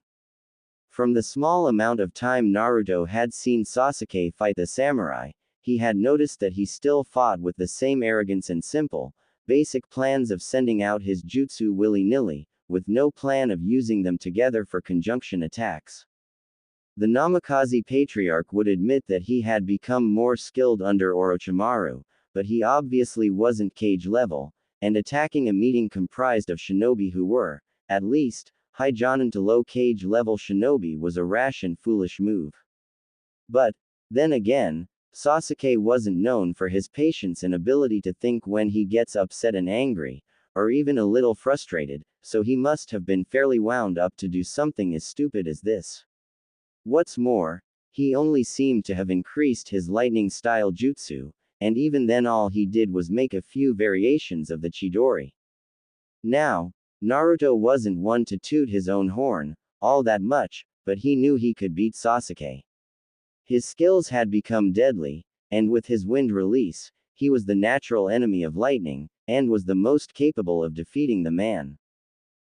From the small amount of time Naruto had seen Sasuke fight the samurai, he had noticed that he still fought with the same arrogance and simple, basic plans of sending out his jutsu willy-nilly, with no plan of using them together for conjunction attacks. The Namikaze Patriarch would admit that he had become more skilled under Orochimaru, but he obviously wasn't Cage level, and attacking a meeting comprised of shinobi who were, at least, high Jonin to low Cage level shinobi was a rash and foolish move. But, then again, Sasuke wasn't known for his patience and ability to think when he gets upset and angry, or even a little frustrated, so he must have been fairly wound up to do something as stupid as this. What's more, he only seemed to have increased his lightning-style jutsu, and even then all he did was make a few variations of the Chidori. Now, Naruto wasn't one to toot his own horn, all that much, but he knew he could beat Sasuke. His skills had become deadly, and with his wind release, he was the natural enemy of lightning, and was the most capable of defeating the man.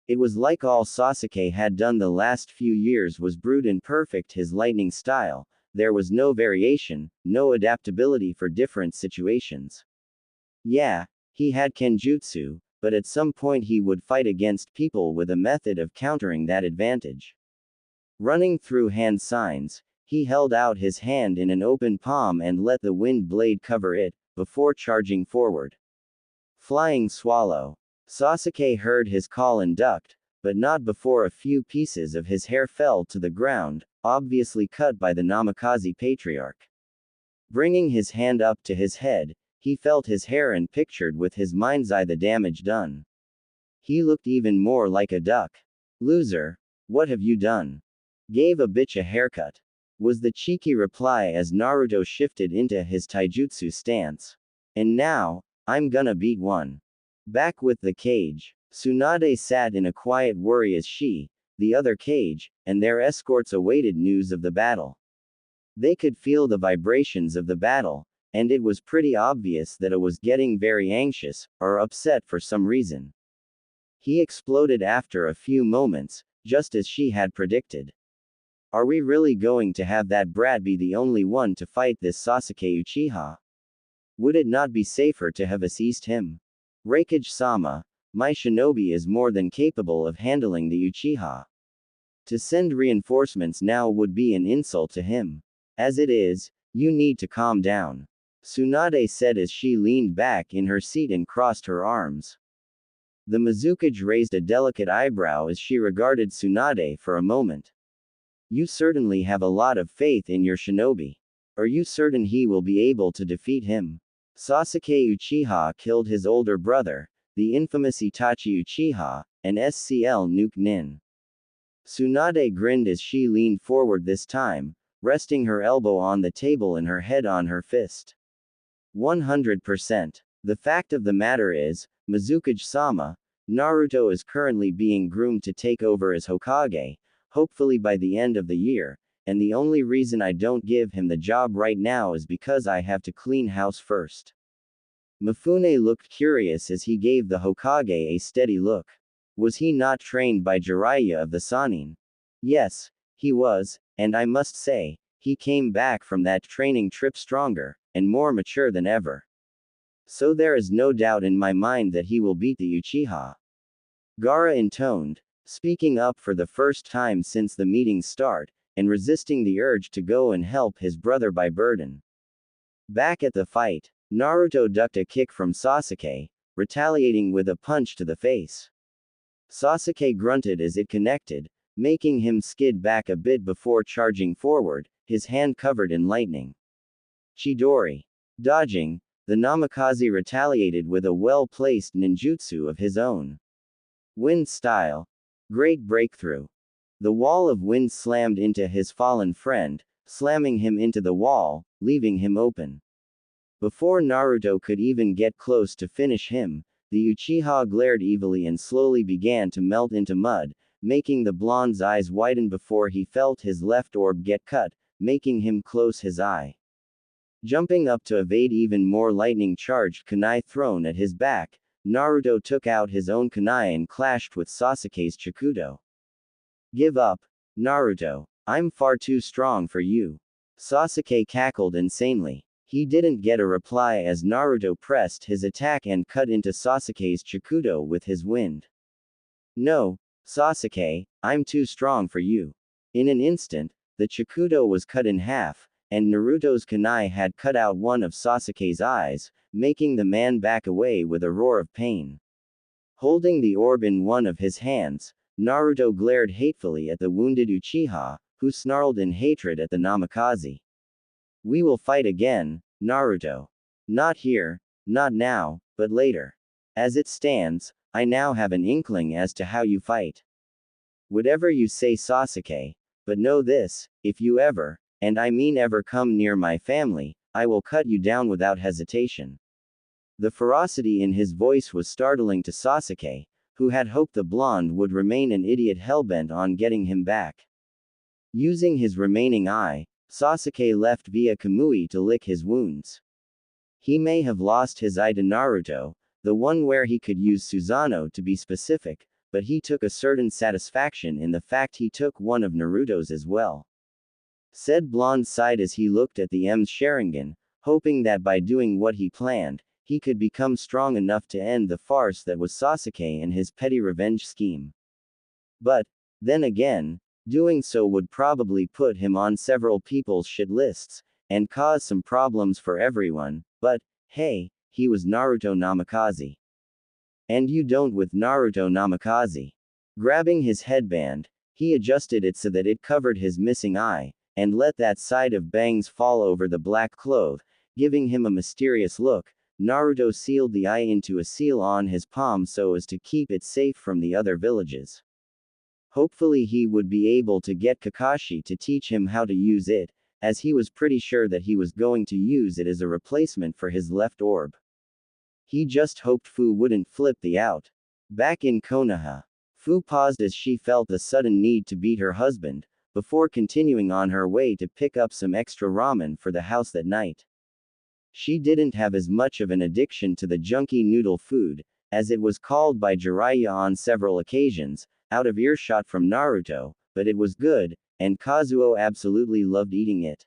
It was like all Sasuke had done the last few years was brute and perfect his lightning style. There was no variation, no adaptability for different situations. Yeah, he had Kenjutsu, but at some point he would fight against people with a method of countering that advantage. Running through hand signs, he held out his hand in an open palm and let the wind blade cover it, before charging forward. Flying Swallow. Sasuke heard his call and ducked, but not before a few pieces of his hair fell to the ground, obviously cut by the Namikaze Patriarch. Bringing his hand up to his head, he felt his hair and pictured with his mind's eye the damage done. He looked even more like a duck. Loser. What have you done? Gave a bitch a haircut, was the cheeky reply as Naruto shifted into his taijutsu stance. And now, I'm gonna beat one. Back with the cage. Tsunade sat in a quiet worry as she, the other cage, and their escorts awaited news of the battle. They could feel the vibrations of the battle, and it was pretty obvious that it was getting very anxious, or upset for some reason. He exploded after a few moments, just as she had predicted. Are we really going to have that brat be the only one to fight this Sasuke Uchiha? Would it not be safer to have seized him? Raikage-sama, my shinobi is more than capable of handling the Uchiha. To send reinforcements now would be an insult to him. As it is, you need to calm down. Tsunade said as she leaned back in her seat and crossed her arms. The Mizukage raised a delicate eyebrow as she regarded Tsunade for a moment. You certainly have a lot of faith in your shinobi. Are you certain he will be able to defeat him? Sasuke Uchiha killed his older brother, the infamous Itachi Uchiha, and SCL Nuke Nin. Tsunade grinned as she leaned forward this time, resting her elbow on the table and her head on her fist. 100%. The fact of the matter is, Mizukage-sama, Naruto is currently being groomed to take over as Hokage, hopefully by the end of the year, and the only reason I don't give him the job right now is because I have to clean house first. Mifune looked curious as he gave the Hokage a steady look. Was he not trained by Jiraiya of the Sannin? Yes, he was, and I must say, he came back from that training trip stronger, and more mature than ever. So there is no doubt in my mind that he will beat the Uchiha. Gaara intoned, speaking up for the first time since the meeting's start, and resisting the urge to go and help his brother by burden. Back at the fight, Naruto ducked a kick from Sasuke, retaliating with a punch to the face. Sasuke grunted as it connected, making him skid back a bit before charging forward, his hand covered in lightning. Chidori. Dodging, the Namikaze retaliated with a well-placed ninjutsu of his own. Wind style. Great breakthrough. The wall of wind slammed into his fallen friend, slamming him into the wall, leaving him open. Before Naruto could even get close to finish him, the Uchiha glared evilly and slowly began to melt into mud, making the blonde's eyes widen before he felt his left orb get cut, making him close his eye. Jumping up to evade even more lightning-charged kunai thrown at his back, Naruto took out his own kunai and clashed with Sasuke's Chikudo. Give up, Naruto. I'm far too strong for you. Sasuke cackled insanely. He didn't get a reply as Naruto pressed his attack and cut into Sasuke's Chikudo with his wind. No, Sasuke, I'm too strong for you. In an instant, the Chikudo was cut in half, and Naruto's kunai had cut out one of Sasuke's eyes, making the man back away with a roar of pain. Holding the orb in one of his hands, Naruto glared hatefully at the wounded Uchiha, who snarled in hatred at the Namikaze. We will fight again, Naruto. Not here, not now, but later. As it stands, I now have an inkling as to how you fight. Whatever you say, Sasuke, but know this, if you ever, and I mean ever, come near my family, I will cut you down without hesitation. The ferocity in his voice was startling to Sasuke, who had hoped the blonde would remain an idiot hellbent on getting him back. Using his remaining eye, Sasuke left via Kamui to lick his wounds. He may have lost his eye to Naruto, the one where he could use Susanoo to be specific, but he took a certain satisfaction in the fact he took one of Naruto's as well. Said blonde sighed as he looked at the M's Sharingan, hoping that by doing what he planned, he could become strong enough to end the farce that was Sasuke and his petty revenge scheme. But, then again, doing so would probably put him on several people's shit lists, and cause some problems for everyone, but, hey, he was Naruto Namikaze. And you don't with Naruto Namikaze. Grabbing his headband, he adjusted it so that it covered his missing eye, and let that side of bangs fall over the black cloth, giving him a mysterious look. Naruto sealed the eye into a seal on his palm so as to keep it safe from the other villages. Hopefully he would be able to get Kakashi to teach him how to use it, as he was pretty sure that he was going to use it as a replacement for his left orb. He just hoped Fu wouldn't flip the out. Back in Konoha, Fu paused as she felt the sudden need to beat her husband, before continuing on her way to pick up some extra ramen for the house that night. She didn't have as much of an addiction to the junky noodle food, as it was called by Jiraiya on several occasions, out of earshot from Naruto, but it was good, and Kazuo absolutely loved eating it.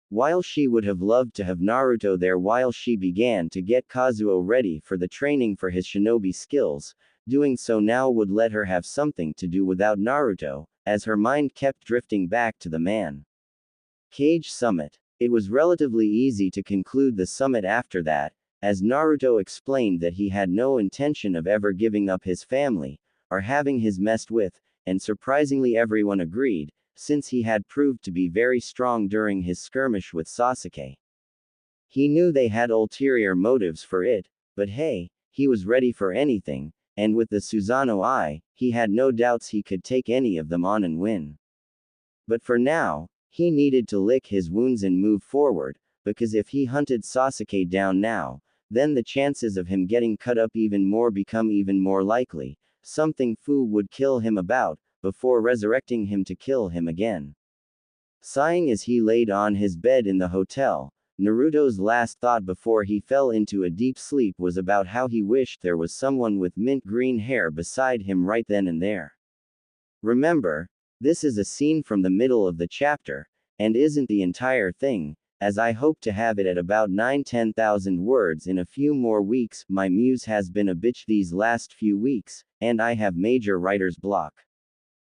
While she would have loved to have Naruto there while she began to get Kazuo ready for the training for his shinobi skills, doing so now would let her have something to do without Naruto, as her mind kept drifting back to the man cage summit. It was relatively easy to conclude the summit after that, as Naruto explained that he had no intention of ever giving up his family, or having his messed with, and surprisingly everyone agreed, since he had proved to be very strong during his skirmish with Sasuke. He knew they had ulterior motives for it, but hey, he was ready for anything, and with the Susanoo eye, he had no doubts he could take any of them on and win. But for now, he needed to lick his wounds and move forward, because if he hunted Sasuke down now, then the chances of him getting cut up even more become even more likely, something Fu would kill him about, before resurrecting him to kill him again. Sighing as he laid on his bed in the hotel, Naruto's last thought before he fell into a deep sleep was about how he wished there was someone with mint green hair beside him right then and there. Remember, this is a scene from the middle of the chapter, and isn't the entire thing, as I hope to have it at about 9-10,000 words in a few more weeks. My muse has been a bitch these last few weeks, and I have major writer's block.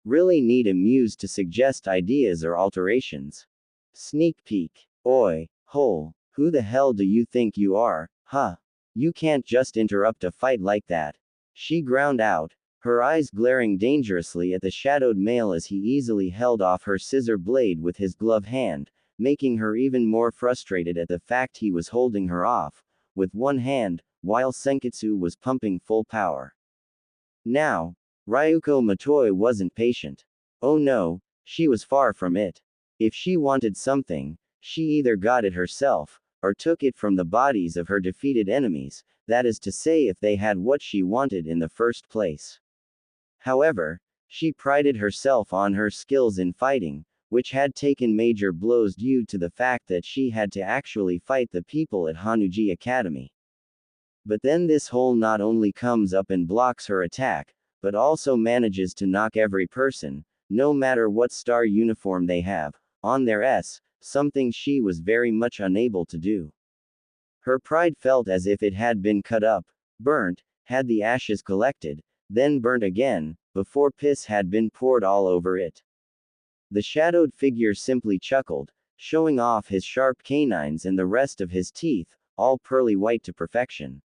Really need a muse to suggest ideas or alterations. Sneak peek. Oi, hole, who the hell do you think you are, huh? You can't just interrupt a fight like that. She ground out, her eyes glaring dangerously at the shadowed male as he easily held off her scissor blade with his glove hand, making her even more frustrated at the fact he was holding her off, with one hand, while Senketsu was pumping full power. Now, Ryuko Matoi wasn't patient. Oh no, she was far from it. If she wanted something, she either got it herself, or took it from the bodies of her defeated enemies, that is to say if they had what she wanted in the first place. However, she prided herself on her skills in fighting, which had taken major blows due to the fact that she had to actually fight the people at Hanuji Academy. But then this hole not only comes up and blocks her attack, but also manages to knock every person, no matter what star uniform they have, on their S, something she was very much unable to do. Her pride felt as if it had been cut up, burnt, had the ashes collected, then burnt again, before piss had been poured all over it. The shadowed figure simply chuckled, showing off his sharp canines and the rest of his teeth, all pearly white to perfection.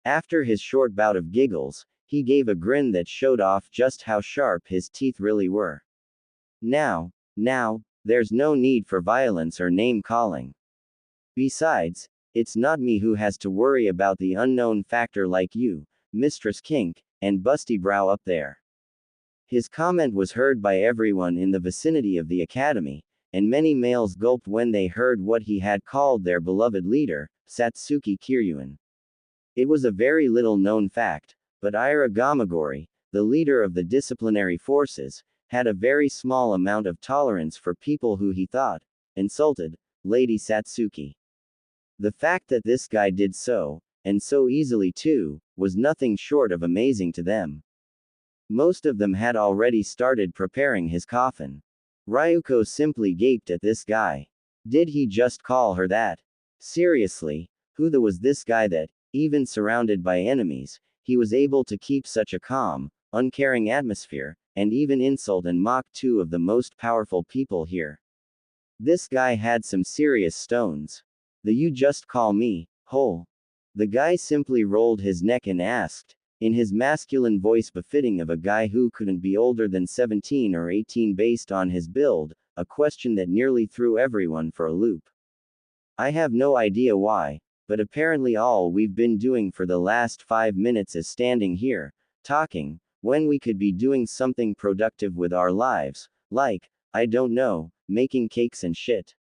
After his short bout of giggles, he gave a grin that showed off just how sharp his teeth really were. Now, there's no need for violence or name-calling. Besides, it's not me who has to worry about the unknown factor like you, Mistress Kink, and Busty Brow up there. His comment was heard by everyone in the vicinity of the academy, and many males gulped when they heard what he had called their beloved leader, Satsuki Kiryuin. It was a very little known fact, but Ira Gamagori, the leader of the disciplinary forces, had a very small amount of tolerance for people who he thought insulted Lady Satsuki. The fact that this guy did so, and so easily too, was nothing short of amazing to them. Most of them had already started preparing his coffin. Ryuko simply gaped at this guy. Did he just call her that? Seriously, who was this guy that, even surrounded by enemies, he was able to keep such a calm, uncaring atmosphere, and even insult and mock two of the most powerful people here? This guy had some serious stones. You just call me, hole? The guy simply rolled his neck and asked, in his masculine voice befitting of a guy who couldn't be older than 17 or 18 based on his build, a question that nearly threw everyone for a loop. I have no idea why, but apparently all we've been doing for the last 5 minutes is standing here, talking, when we could be doing something productive with our lives, like, I don't know, making cakes and shit.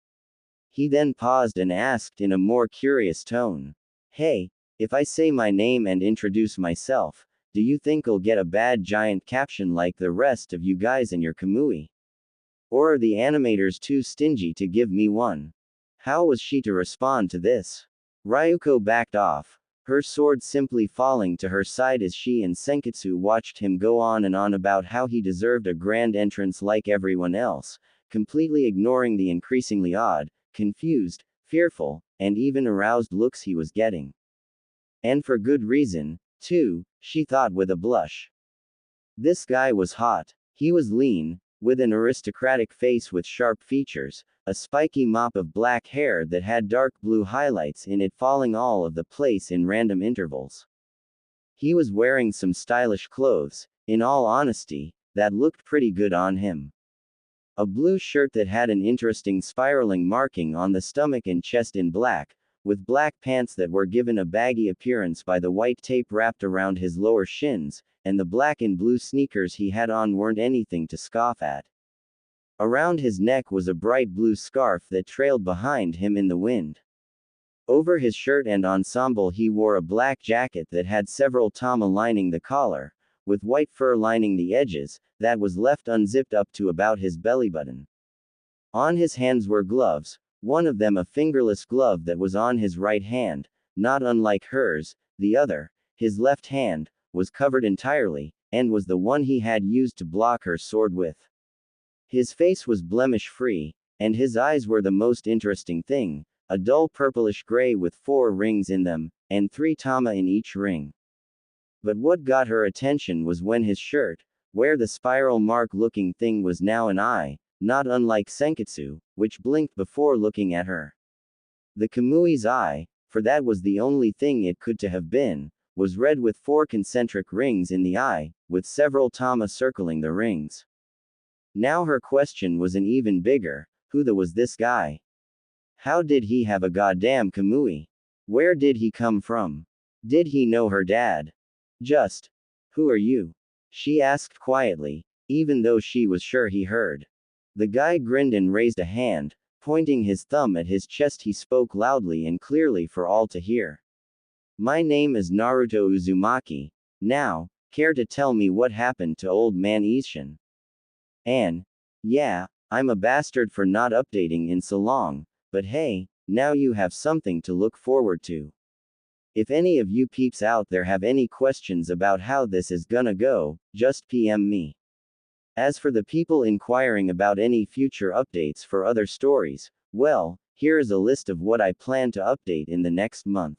He then paused and asked in a more curious tone. Hey, if I say my name and introduce myself, do you think I'll get a bad giant caption like the rest of you guys in your Kamui? Or are the animators too stingy to give me one? How was she to respond to this? Ryuko backed off, her sword simply falling to her side as she and Senketsu watched him go on and on about how he deserved a grand entrance like everyone else, completely ignoring the increasingly odd, confused, fearful, and even aroused looks he was getting. And for good reason, too, she thought with a blush. This guy was hot. He was lean, with an aristocratic face with sharp features, a spiky mop of black hair that had dark blue highlights in it falling all of the place in random intervals. He was wearing some stylish clothes, in all honesty, that looked pretty good on him. A blue shirt that had an interesting spiraling marking on the stomach and chest in black, with black pants that were given a baggy appearance by the white tape wrapped around his lower shins, and the black and blue sneakers he had on weren't anything to scoff at. Around his neck was a bright blue scarf that trailed behind him in the wind. Over his shirt and ensemble he wore a black jacket that had several tama lining the collar, with white fur lining the edges, that was left unzipped up to about his belly button. On his hands were gloves, one of them a fingerless glove that was on his right hand, not unlike hers, the other, his left hand, was covered entirely, and was the one he had used to block her sword with. His face was blemish-free, and his eyes were the most interesting thing, a dull purplish gray with 4 rings in them, and 3 tama in each ring. But what got her attention was when his shirt, where the spiral mark-looking thing was now an eye, not unlike Senketsu, which blinked before looking at her. The Kamui's eye, for that was the only thing it could to have been, was red with 4 concentric rings in the eye, with several tama circling the rings. Now her question was an even bigger, who the was this guy? How did he have a goddamn Kamui? Where did he come from? Did he know her dad? Just, who are you? She asked quietly, even though she was sure he heard. The guy grinned and raised a hand, pointing his thumb at his chest. He spoke loudly and clearly for all to hear. My name is Naruto Uzumaki. Now, care to tell me what happened to old man Ishin? And, yeah, I'm a bastard for not updating in so long, but hey, now you have something to look forward to. If any of you peeps out there have any questions about how this is gonna go, just PM me. As for the people inquiring about any future updates for other stories, well, here is a list of what I plan to update in the next month.